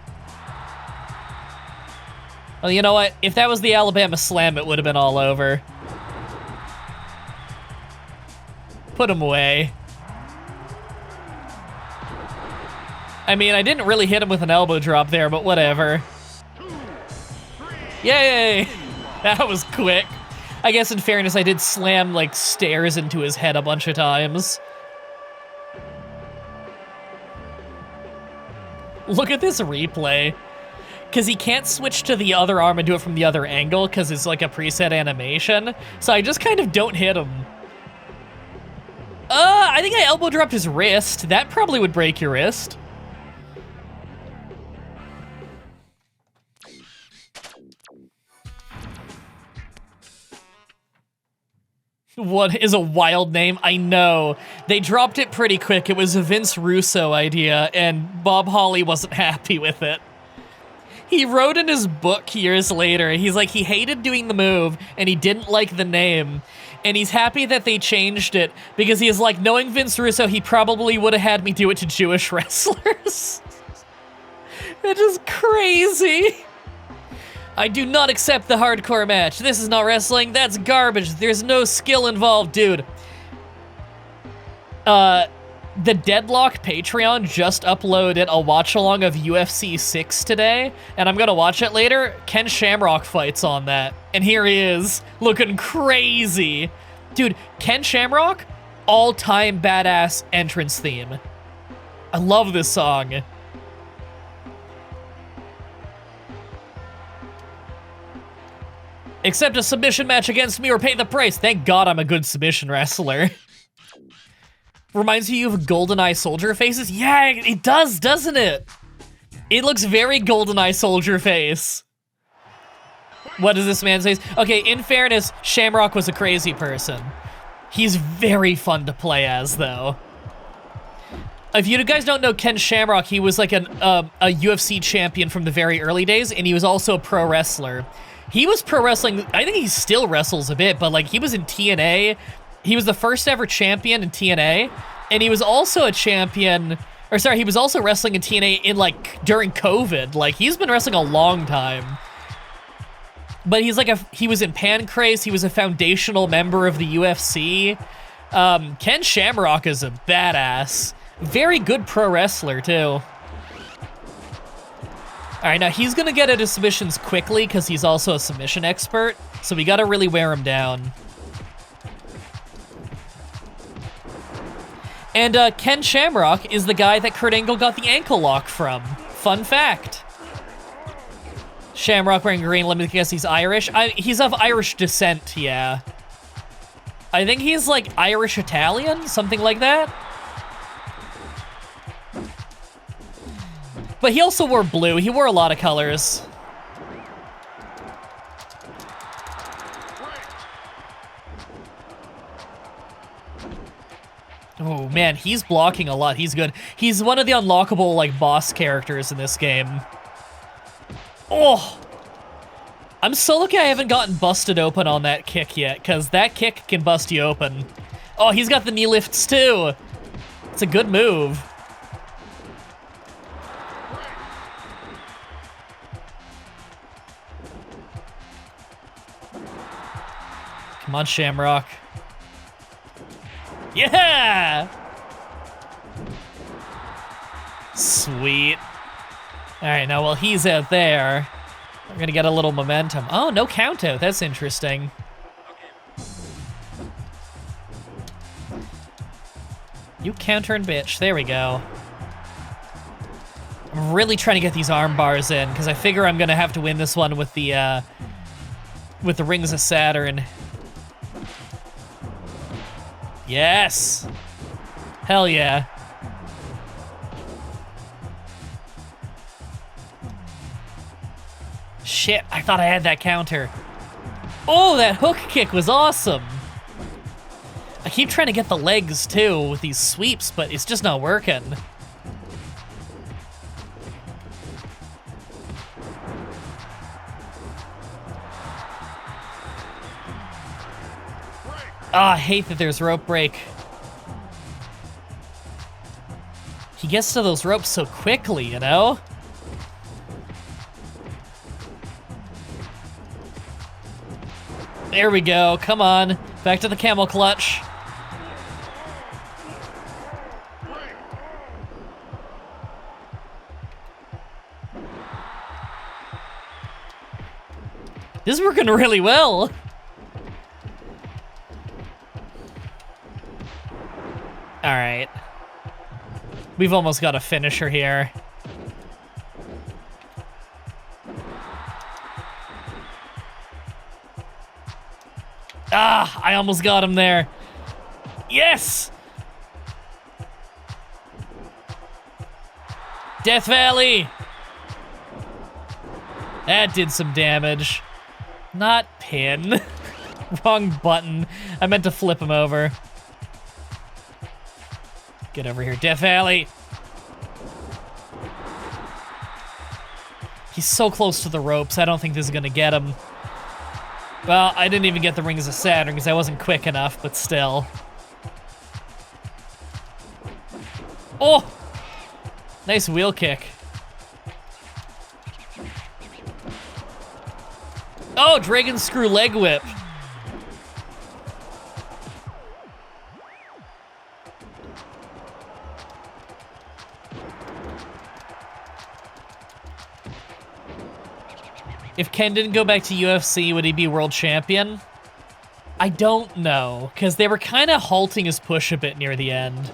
A: Well, you know what? If that was the Alabama Slam, it would have been all over. Put him away. I mean, I didn't really hit him with an elbow drop there, but whatever. Yay! That was quick. I guess in fairness, I did slam, like, stairs into his head a bunch of times. Look at this replay. Because he can't switch to the other arm and do it from the other angle because it's like a preset animation. So I just kind of don't hit him. I think I elbow dropped his wrist. That probably would break your wrist. What is a wild name? I know. They dropped it pretty quick. It was a Vince Russo idea, and Bob Holly wasn't happy with it. He wrote in his book years later, he's like, he hated doing the move, and he didn't like the name. And he's happy that they changed it, because he's like, knowing Vince Russo, he probably would have had me do it to Jewish wrestlers. That is crazy. I do not accept the hardcore match. This is not wrestling. That's garbage. There's no skill involved, dude. The Deadlock Patreon just uploaded a watch-along of UFC 6 today, and I'm gonna watch it later. Ken Shamrock fights on that, and here he is, looking crazy. Dude, Ken Shamrock, all-time badass entrance theme. I love this song. Accept a submission match against me or pay the price. Thank God I'm a good submission wrestler. Reminds you of GoldenEye Soldier faces? Yeah, it does, doesn't it? It looks very GoldenEye Soldier face. What does this man say? Okay, in fairness, Shamrock was a crazy person. He's very fun to play as, though. If you guys don't know Ken Shamrock, he was like a UFC champion from the very early days, and he was also a pro wrestler. He was pro wrestling, I think he still wrestles a bit, but like he was in TNA. He was the first ever champion in TNA, and he was also a champion, or sorry, he was also wrestling in TNA in like during COVID. Like he's been wrestling a long time. But he's like he was in Pancrase, he was a foundational member of the UFC. Ken Shamrock is a badass. Very good pro wrestler too. All right, now he's gonna get into submissions quickly because he's also a submission expert, so we gotta really wear him down. And Ken Shamrock is the guy that Kurt Angle got the ankle lock from. Fun fact. Shamrock wearing green, let me guess he's Irish? He's of Irish descent, yeah. I think he's like Irish-Italian, something like that. But he also wore blue. He wore a lot of colors. Oh man, he's blocking a lot. He's good. He's one of the unlockable like boss characters in this game. Oh! I'm so lucky I haven't gotten busted open on that kick yet, because that kick can bust you open. Oh, he's got the knee lifts too. It's a good move. Come on, Shamrock. Yeah! Sweet. All right, now while he's out there, we're gonna get a little momentum. Oh, no count out. That's interesting. You counter and bitch. There we go. I'm really trying to get these arm bars in because I figure I'm gonna have to win this one with the Rings of Saturn. Yes. Hell yeah. Shit, I thought I had that counter. Oh, that hook kick was awesome. I keep trying to get the legs too with these sweeps, but it's just not working. Ah, I hate that there's rope break. He gets to those ropes so quickly, you know? There we go, come on. Back to the camel clutch. This is working really well. All right. We've almost got a finisher here. Ah, I almost got him there. Yes! Death Valley! That did some damage. Not pin. Wrong button. I meant to flip him over. Get over here, Death Valley. He's so close to the ropes, I don't think this is gonna get him. Well, I didn't even get the Rings of Saturn because I wasn't quick enough, but still. Oh! Nice wheel kick. Oh, Dragon Screw leg whip. If Ken didn't go back to UFC, would he be world champion? I don't know, because they were kind of halting his push a bit near the end.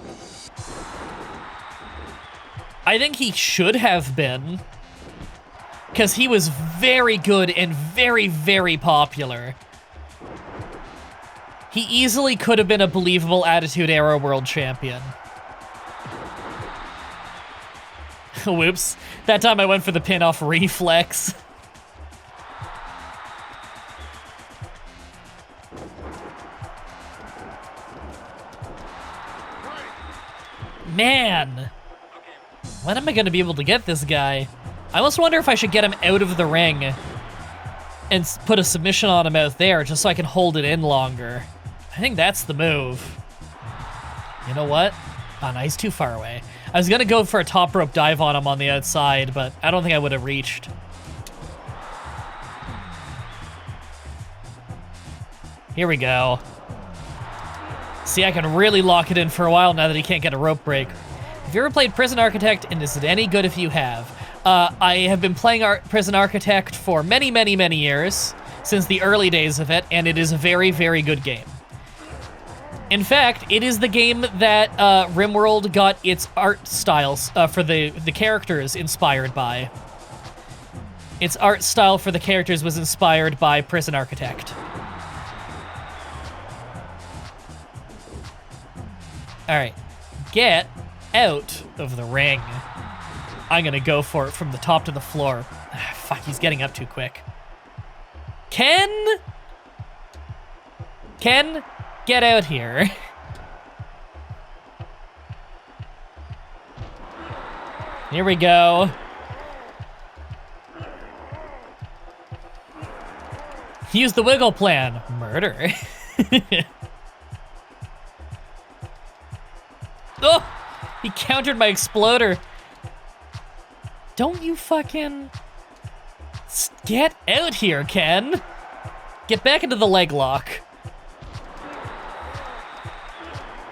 A: I think he should have been, because he was very good and very, very popular. He easily could have been a believable Attitude Era world champion. Whoops. That time I went for the pin off reflex. Man, when am I going to be able to get this guy? I almost wonder if I should get him out of the ring and put a submission on him out there just so I can hold it in longer. I think that's the move. You know what? Oh, no, he's too far away. I was going to go for a top rope dive on him on the outside, but I don't think I would have reached. Here we go. See, I can really lock it in for a while now that he can't get a rope break. Have you ever played Prison Architect, and is it any good if you have? I have been playing Prison Architect for many, many, many years, since the early days of it, and it is a very, very good game. In fact, it is the game that RimWorld got its art styles for the characters inspired by. Its art style for the characters was inspired by Prison Architect. All right, get out of the ring. I'm gonna go for it from the top to the floor. Fuck, he's getting up too quick. Ken, get out here. Here we go. Use the wiggle plan. Murder. Oh, he countered my exploder. Don't you fucking... Get out here, Ken. Get back into the leg lock.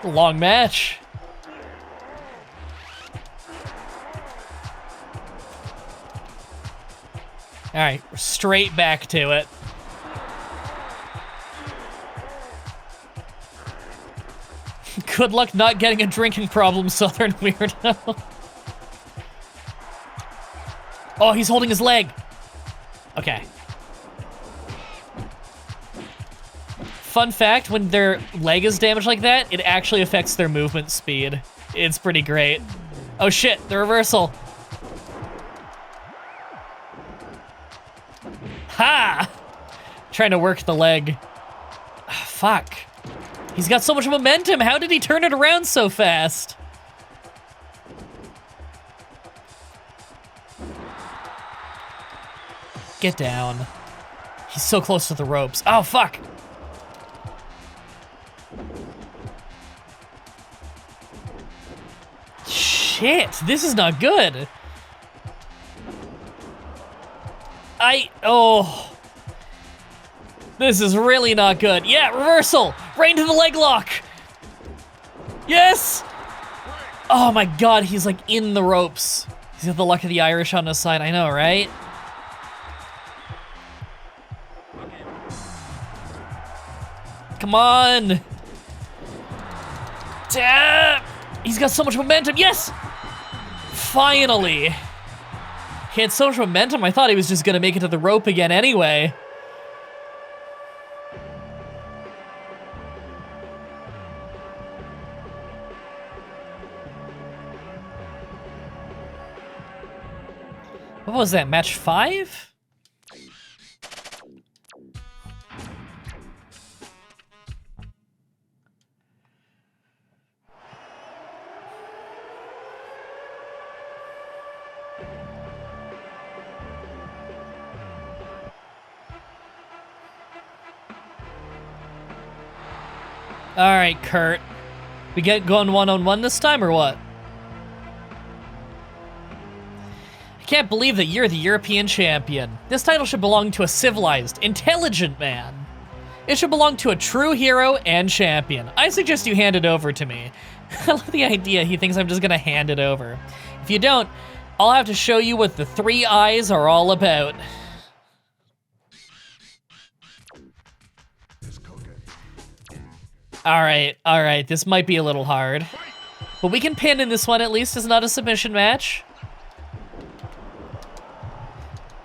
A: Long match. All right, we're straight back to it. Good luck not getting a drinking problem, Southern Weirdo. Oh, he's holding his leg. Okay. Fun fact, when their leg is damaged like that, it actually affects their movement speed. It's pretty great. Oh shit, the reversal. Ha! Trying to work the leg. Fuck. He's got so much momentum. How did he turn it around so fast? Get down. He's so close to the ropes. Oh, fuck. Shit, this is not good. Oh. This is really not good. Yeah, reversal. Right into the leg lock. Yes. Oh my God, he's like in the ropes. He's got the luck of the Irish on his side. I know, right? Come on. Damn. He's got so much momentum. Yes. Finally. He had so much momentum, I thought he was just gonna make it to the rope again anyway. What was that, match 5? All right, Kurt. We get going one-on-one this time, or what? I can't believe that you're the European champion. This title should belong to a civilized, intelligent man. It should belong to a true hero and champion. I suggest you hand it over to me. I love the idea he thinks I'm just gonna hand it over. If you don't, I'll have to show you what the 3 eyes are all about. All right, this might be a little hard. But we can pin in this one at least. It's not a submission match.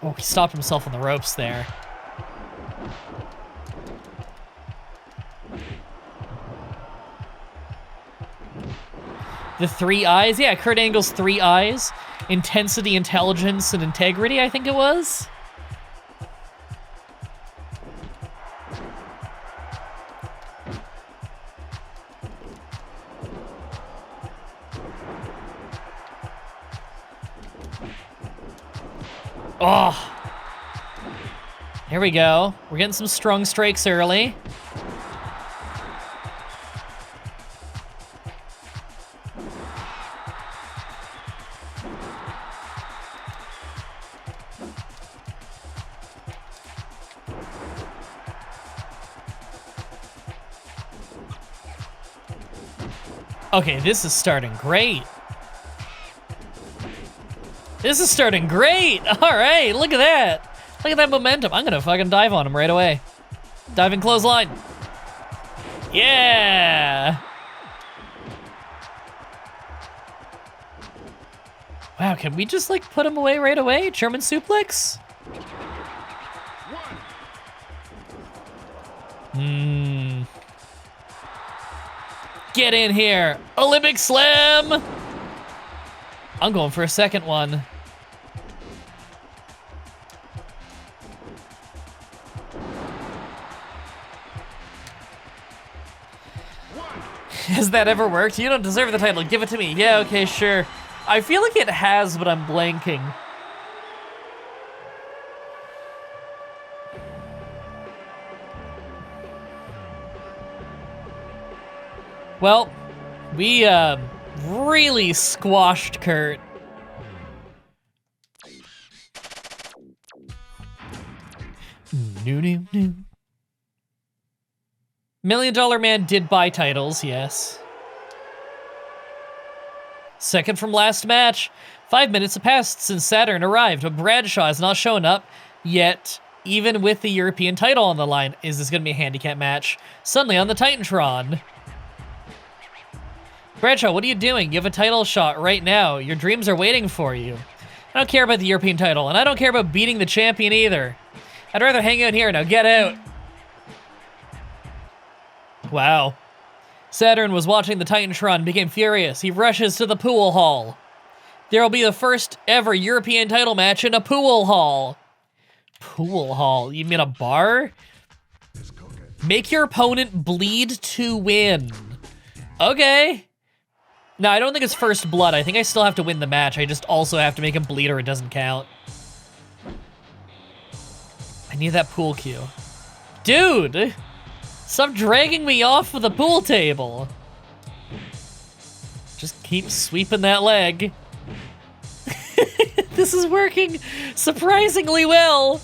A: Oh, he stopped himself on the ropes there. The 3 eyes? Yeah, Kurt Angle's 3 eyes. Intensity, intelligence, and integrity, I think it was. Oh, here we go. We're getting some strong strikes early. Okay, this is starting great. This is starting great! Alright, look at that! Look at that momentum. I'm gonna fucking dive on him right away. Diving clothesline. Yeah! Wow, can we just like put him away right away? German suplex? Get in here! Olympic slam! I'm going for a second one. Has that ever worked? You don't deserve the title. Give it to me. Yeah, okay, sure. I feel like it has, but I'm blanking. Well, we really squashed Kurt. $1 Million Man did buy titles, yes. Second from last match. 5 minutes have passed since Saturn arrived, but Bradshaw has not shown up yet, even with the European title on the line. Is this going to be a handicap match? Suddenly on the Titantron. Bradshaw, what are you doing? You have a title shot right now. Your dreams are waiting for you. I don't care about the European title, and I don't care about beating the champion either. I'd rather hang out here. Now get out. Wow. Saturn was watching the Titantron and became furious. He rushes to the pool hall. There will be the first ever European title match in a pool hall. Pool hall? You mean a bar? Make your opponent bleed to win. Okay. No, I don't think it's first blood. I think I still have to win the match. I just also have to make him bleed or it doesn't count. I need that pool cue. Dude! Stop dragging me off of the pool table. Just keep sweeping that leg. This is working surprisingly well.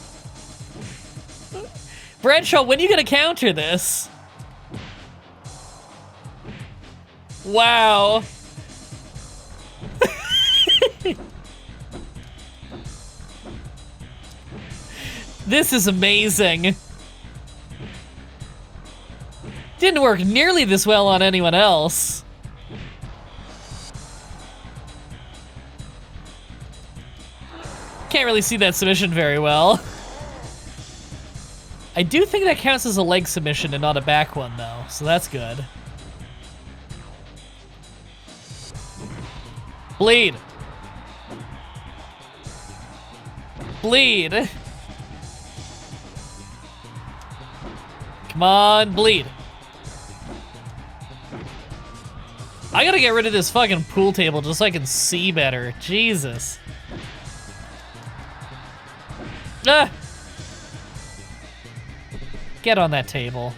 A: Bradshaw, when are you gonna counter this? Wow. This is amazing. Didn't work nearly this well on anyone else. Can't really see that submission very well. I do think that counts as a leg submission and not a back one though, so that's good. Bleed. Bleed. Come on, bleed. I gotta get rid of this fucking pool table just so I can see better. Jesus. Ah! Get on that table.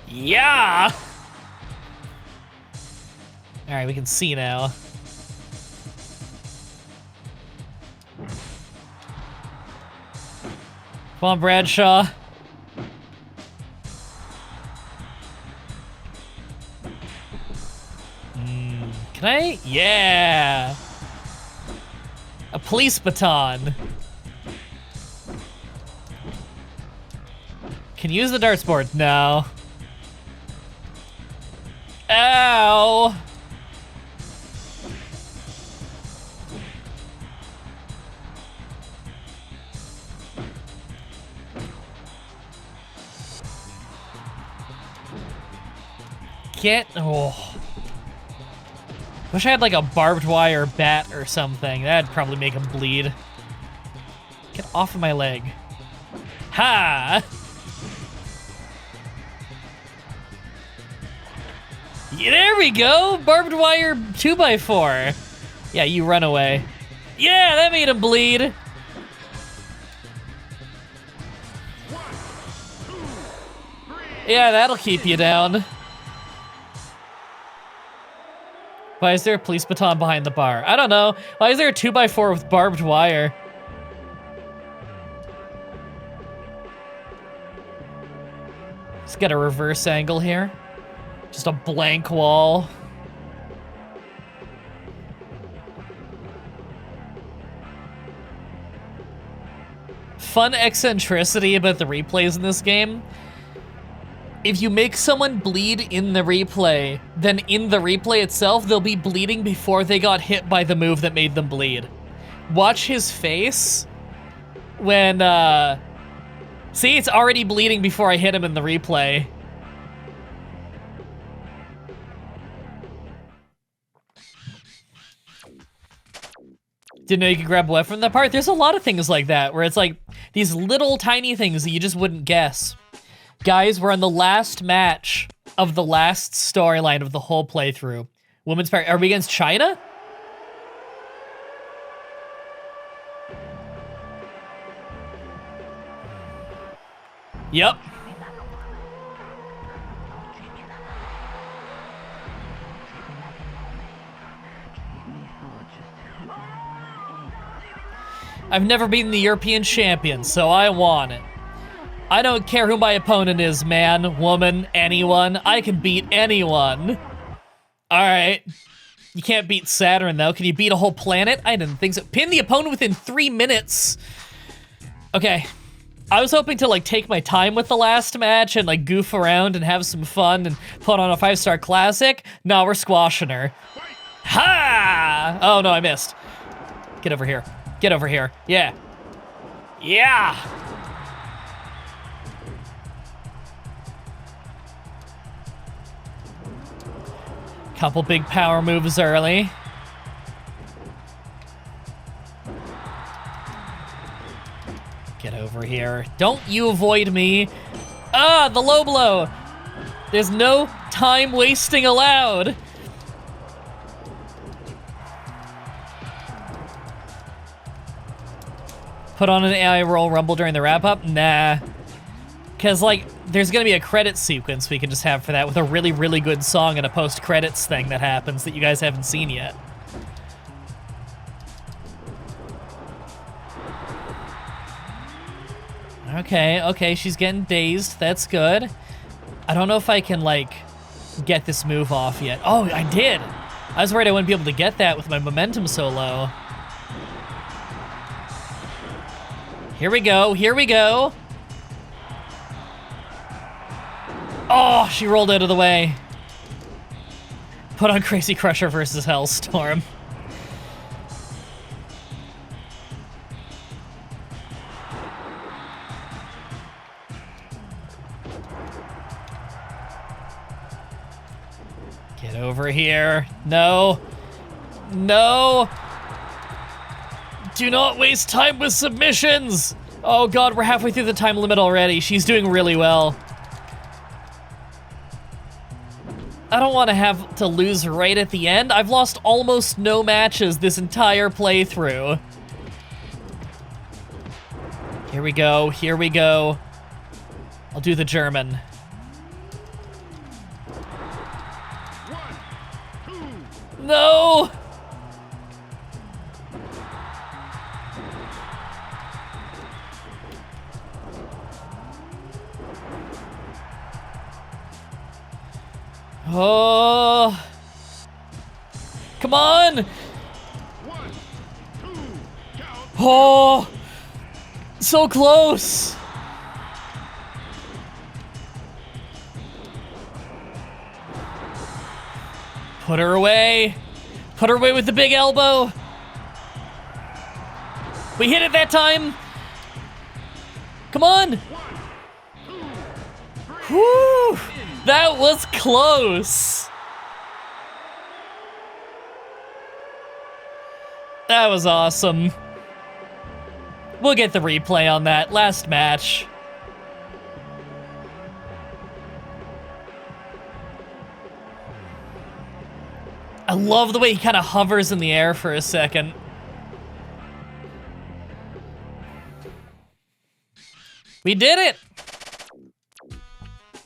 A: Yeah! Alright, we can see now. Come on, Bradshaw. Can I? Yeah! A police baton. Can you use the darts board? No. Ow! Oh. Wish I had like a barbed wire bat or something. That'd probably make him bleed. Get off of my leg. Ha! Yeah, there we go! Barbed wire 2x4. Yeah, you run away. Yeah, that made him bleed. Yeah, that'll keep you down. Why is there a police baton behind the bar? I don't know. Why is there a 2x4 with barbed wire? Let's get a reverse angle here. Just a blank wall. Fun eccentricity about the replays in this game. If you make someone bleed in the replay, then in the replay itself, they'll be bleeding before they got hit by the move that made them bleed. Watch his face when, see, it's already bleeding before I hit him in the replay. Didn't know you could grab a weapon from that part. There's a lot of things like that, where it's like these little tiny things that you just wouldn't guess. Guys, we're on the last match of the last storyline of the whole playthrough. Women's Power. Are we against China? Yep. I've never been the European champion, so I want it. I don't care who my opponent is, man, woman, anyone. I can beat anyone. All right. You can't beat Saturn, though. Can you beat a whole planet? I didn't think so. Pin the opponent within 3 minutes. Okay. I was hoping to, like, take my time with the last match and, like, goof around and have some fun and put on a 5-star classic. No, we're squashing her. Ha! Oh, no, I missed. Get over here. Get over here. Yeah. Yeah! Couple big power moves early. Get over here. Don't you avoid me. Ah, the low blow. There's no time wasting allowed. Put on an AI roll rumble during the wrap up? Nah. Because, like, there's going to be a credit sequence we can just have for that with a really, really good song and a post-credits thing that happens that you guys haven't seen yet. Okay, she's getting dazed. That's good. I don't know if I can, like, get this move off yet. Oh, I did! I was worried I wouldn't be able to get that with my momentum so low. Here we go, here we go! Oh, she rolled out of the way. Put on Crazy Crusher versus Hellstorm. Get over here. No. No. Do not waste time with submissions. Oh god, we're halfway through the time limit already. She's doing really well. I don't want to have to lose right at the end. I've lost almost no matches this entire playthrough. Here we go, here we go. I'll do the German. No! Oh! Come on! Oh! So close! Put her away! Put her away with the big elbow! We hit it that time! Come on! Whew! That was close! That was awesome. We'll get the replay on that last match. I love the way he kind of hovers in the air for a second. We did it!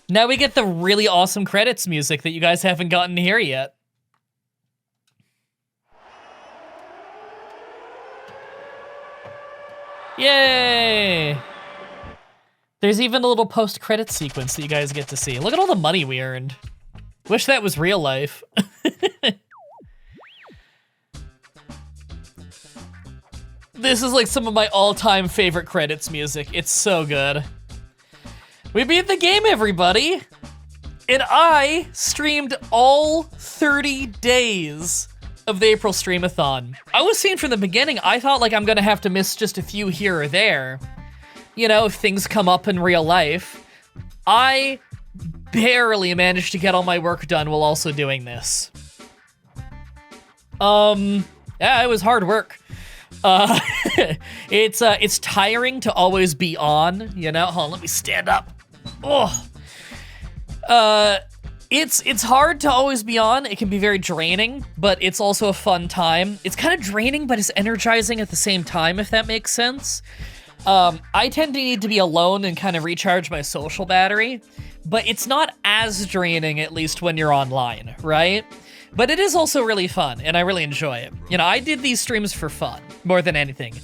A: Now we get the really awesome credits music that you guys haven't gotten to hear yet. Yay! There's even a little post-credits sequence that you guys get to see. Look at all the money we earned. Wish that was real life. This is like some of my all-time favorite credits music. It's so good. We beat the game, everybody! And I streamed all 30 days of the April Streamathon. I was saying from the beginning, I thought like I'm gonna have to miss just a few here or there. You know, if things come up in real life. I barely managed to get all my work done while also doing this. Yeah, it was hard work. It's tiring to always be on, you know? Hold on, let me stand up. Oh. It's hard to always be on. It can be very draining, but it's also a fun time. It's kind of draining, but it's energizing at the same time, if that makes sense. I tend to need to be alone and kind of recharge my social battery, but it's not as draining, at least when you're online, right? But it is also really fun, and I really enjoy it. You know, I did these streams for fun, more than anything.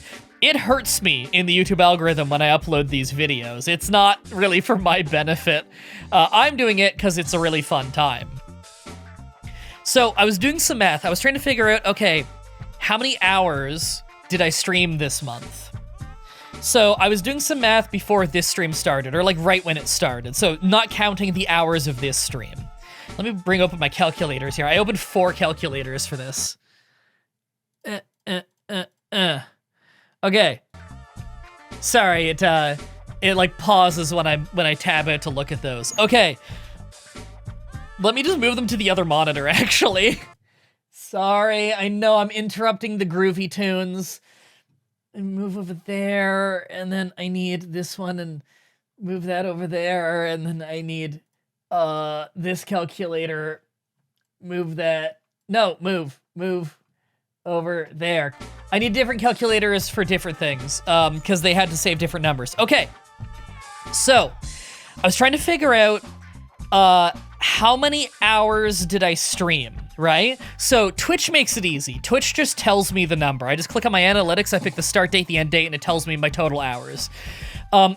A: it hurts me in the YouTube algorithm when I upload these videos. It's not really for my benefit. I'm doing it because it's a really fun time. So I was doing some math. I was trying to figure out, okay, how many hours did I stream this month? So I was doing some math before this stream started, or like right when it started. So not counting the hours of this stream. Let me bring open my calculators here. I opened 4 calculators for this. Okay. Sorry, it like pauses when I tab out to look at those. Okay. Let me just move them to the other monitor, actually. Sorry, I know I'm interrupting the groovy tunes. And move over there, and then I need this one, and move that over there, and then I need this calculator. Move that. No, move over there. I need different calculators for different things, because they had to save different numbers. Okay, so I was trying to figure out how many hours did I stream, right? So Twitch makes it easy. Twitch just tells me the number. I just click on my analytics, I pick the start date, the end date, and it tells me my total hours. On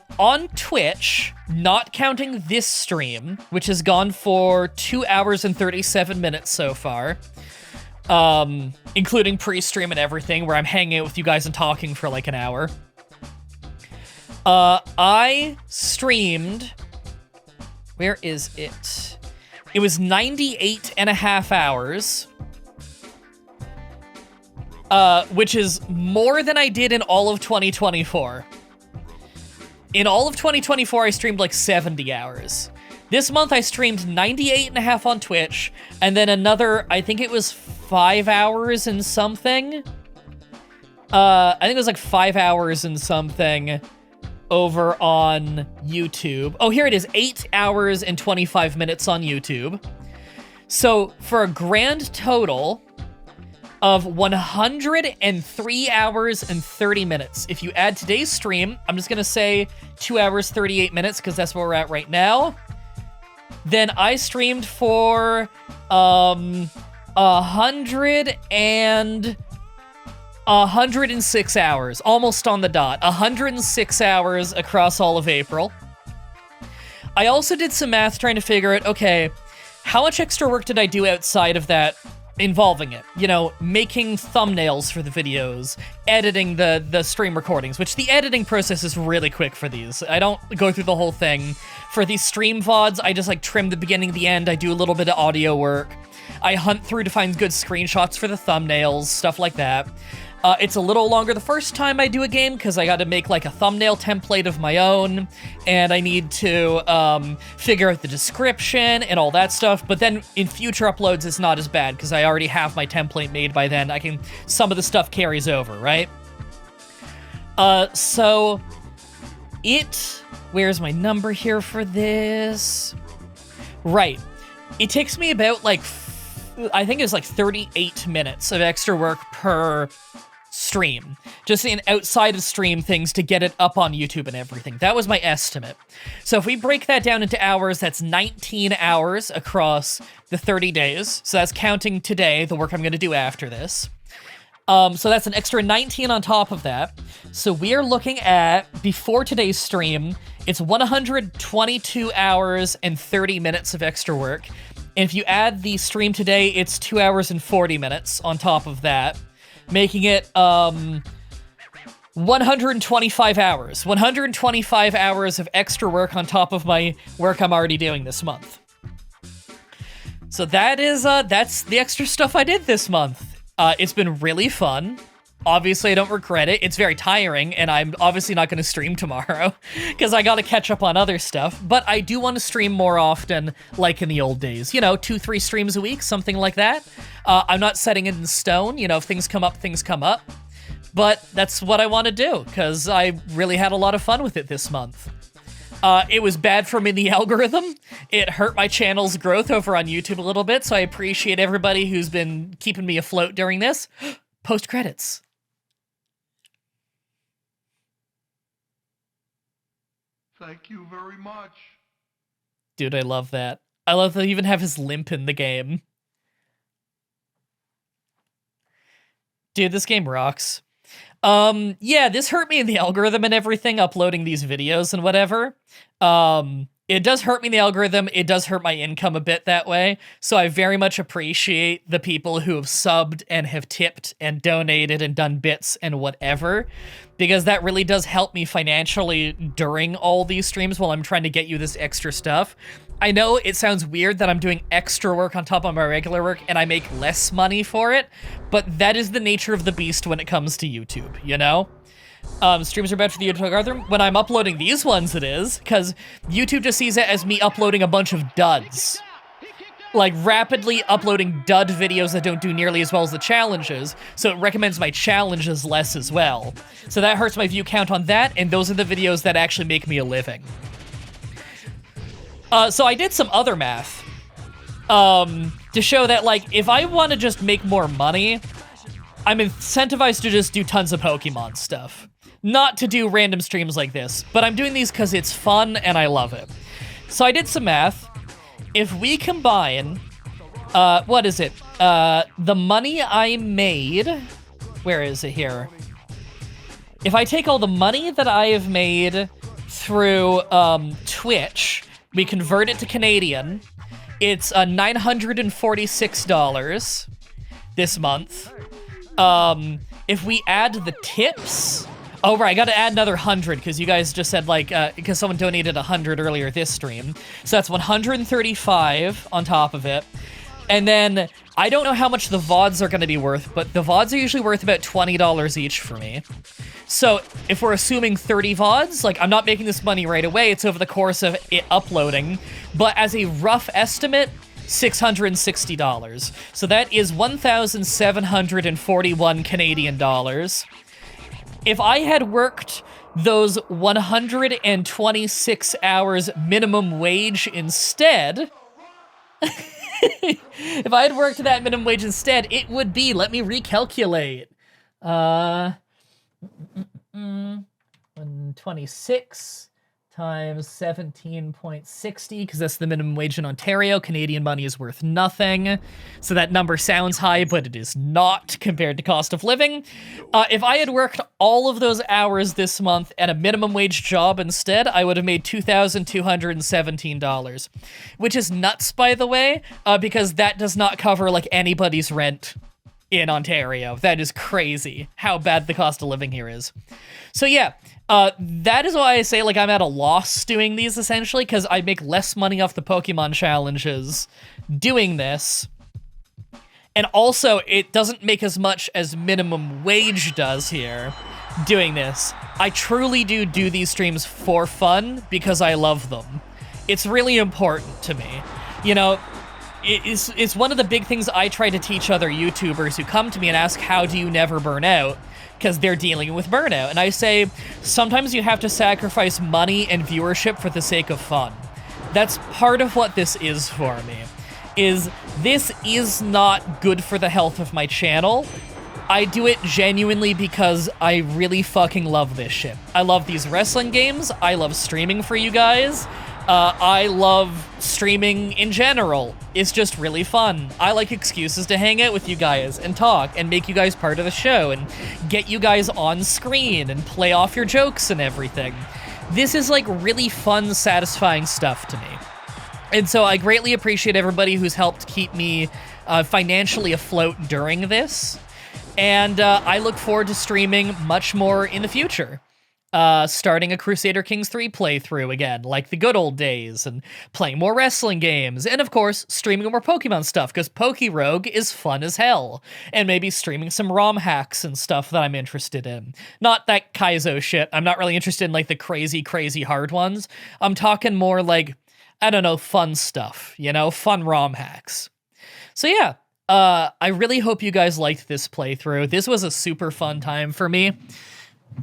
A: Twitch, not counting this stream, which has gone for 2 hours and 37 minutes so far, including pre-stream and everything, where I'm hanging out with you guys and talking for like an hour. I streamed... Where is it? It was 98 and a half hours, which is more than I did in all of 2024. In all of 2024, I streamed like 70 hours. This month, I streamed 98 and a half on Twitch, and then another, I think it was 5 hours and something. I think it was like 5 hours and something over on YouTube. Oh, here it is, 8 hours and 25 minutes on YouTube. So for a grand total of 103 hours and 30 minutes. If you add today's stream, I'm just gonna say 2 hours, 38 minutes, because that's where we're at right now. Then I streamed for 106 hours, almost on the dot. 106 hours across all of April. I also did some math trying to figure out, okay, how much extra work did I do outside of that involving it? You know, making thumbnails for the videos, editing the stream recordings, which the editing process is really quick for these. I don't go through the whole thing. For these stream VODs, I just like trim the beginning, the end. I do a little bit of audio work. I hunt through to find good screenshots for the thumbnails, stuff like that. It's a little longer the first time I do a game because I got to make like a thumbnail template of my own, and I need to figure out the description and all that stuff. But then in future uploads, it's not as bad because I already have my template made by then. Some of the stuff carries over, right? So where's my number here for this? Right. It takes me about like, I think it's like 38 minutes of extra work per stream, just in outside of stream things to get it up on YouTube and everything. That was my estimate. So if we break that down into hours, that's 19 hours across the 30 days. So that's counting today, the work I'm going to do after this. So that's an extra 19 on top of that. So we are looking at, before today's stream, it's 122 hours and 30 minutes of extra work. And if you add the stream today, it's 2 hours and 40 minutes on top of that, making it 125 hours. 125 hours of extra work on top of my work I'm already doing this month. So that's the extra stuff I did this month. It's been really fun. Obviously, I don't regret it. It's very tiring, and I'm obviously not going to stream tomorrow because I got to catch up on other stuff. But I do want to stream more often, like in the old days. You know, 2-3 streams a week, something like that. I'm not setting it in stone. You know, if things come up, things come up. But that's what I want to do because I really had a lot of fun with it this month. It was bad for me in the algorithm. It hurt my channel's growth over on YouTube a little bit, so I appreciate everybody who's been keeping me afloat during this. Post-credits.
B: Thank you very much.
A: Dude, I love that. I love that I even have his limp in the game. Dude, this game rocks. Yeah, this hurt me in the algorithm and everything, uploading these videos and whatever. It does hurt me in the algorithm. It does hurt my income a bit that way. So I very much appreciate the people who have subbed and have tipped and donated and done bits and whatever, because that really does help me financially during all these streams while I'm trying to get you this extra stuff. I know it sounds weird that I'm doing extra work on top of my regular work and I make less money for it, but that is the nature of the beast when it comes to YouTube, you know? Streams are bad for the YouTube algorithm. When I'm uploading these ones, it is, because YouTube just sees it as me uploading a bunch of duds. Like, rapidly uploading dud videos that don't do nearly as well as the challenges, so it recommends my challenges less as well. So that hurts my view count on that, and those are the videos that actually make me a living. So I did some other math, to show that, like, if I want to just make more money, I'm incentivized to just do tons of Pokemon stuff. Not to do random streams like this, but I'm doing these because it's fun and I love it. So I did some math. If we combine, what is it? The money I made, where is it here? If I take all the money that I have made through Twitch, we convert it to Canadian, it's $946 this month. If we add the tips, oh right, I gotta add another 100 because you guys just said like, because someone donated 100 earlier this stream. So that's 135 on top of it. And then I don't know how much the VODs are gonna be worth, but the VODs are usually worth about $20 each for me. So if we're assuming 30 VODs, like I'm not making this money right away, it's over the course of it uploading, but as a rough estimate, $660. So that is 1,741 Canadian dollars. If I had worked those 126 hours minimum wage instead, if I had worked that minimum wage instead, it would be, let me recalculate. 126 times 17.60, because that's the minimum wage in Ontario. Canadian money is worth nothing. So that number sounds high, but it is not compared to cost of living. If I had worked all of those hours this month at a minimum wage job instead, I would have made $2,217, which is nuts, by the way, because that does not cover like anybody's rent in Ontario. That is crazy how bad the cost of living here is. So yeah, that is why I say like I'm at a loss doing these essentially, because I make less money off the Pokemon challenges doing this. And also it doesn't make as much as minimum wage does here doing this. I truly do these streams for fun because I love them. It's really important to me. You know, it's one of the big things I try to teach other YouTubers who come to me and ask, how do you never burn out? Because they're dealing with burnout. And I say, sometimes you have to sacrifice money and viewership for the sake of fun. That's part of what this is for me. This is not good for the health of my channel. I do it genuinely because I really fucking love this shit. I love these wrestling games. I love streaming for you guys. I love streaming in general. It's just really fun. I like excuses to hang out with you guys and talk and make you guys part of the show and get you guys on screen and play off your jokes and everything. This is like really fun, satisfying stuff to me. And so I greatly appreciate everybody who's helped keep me financially afloat during this. And I look forward to streaming much more in the future. Starting a Crusader Kings 3 playthrough again, like the good old days, and playing more wrestling games, and of course, streaming more Pokemon stuff, because Pokerogue is fun as hell, and maybe streaming some ROM hacks and stuff that I'm interested in. Not that Kaizo shit, I'm not really interested in, like, the crazy, crazy hard ones. I'm talking more, like, I don't know, fun stuff, you know, fun ROM hacks. So yeah, I really hope you guys liked this playthrough. This was a super fun time for me.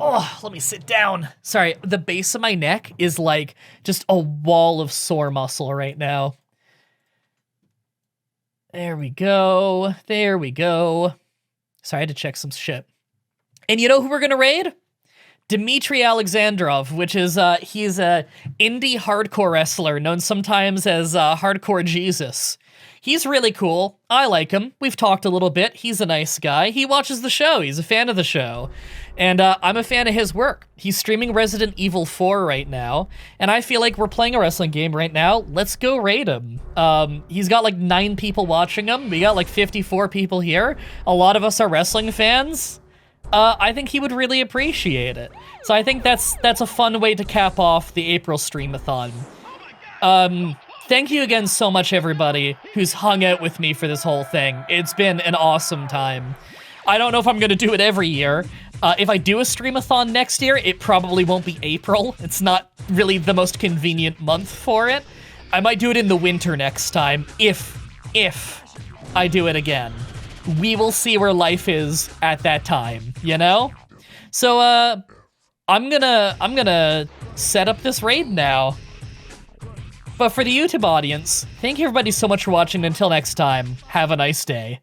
A: Oh, let me sit down. Sorry, the base of my neck is like just a wall of sore muscle right now. There we go. There we go. Sorry, I had to check some shit. And you know who we're gonna raid? Dmitry Alexandrov, which is, he's a indie hardcore wrestler known sometimes as Hardcore Jesus. He's really cool. I like him. We've talked a little bit. He's a nice guy. He watches the show. He's a fan of the show. And I'm a fan of his work. He's streaming Resident Evil 4 right now, and I feel like we're playing a wrestling game right now. Let's go raid him. He's got like 9 people watching him. We got like 54 people here. A lot of us are wrestling fans. I think he would really appreciate it. So I think that's a fun way to cap off the April streamathon. Thank you again so much, everybody who's hung out with me for this whole thing. It's been an awesome time. I don't know if I'm gonna do it every year. If I do a streamathon next year, it probably won't be April. It's not really the most convenient month for it. I might do it in the winter next time, if I do it again. We will see where life is at that time, you know? So, I'm gonna set up this raid now. But for the YouTube audience, thank you everybody so much for watching. Until next time, have a nice day.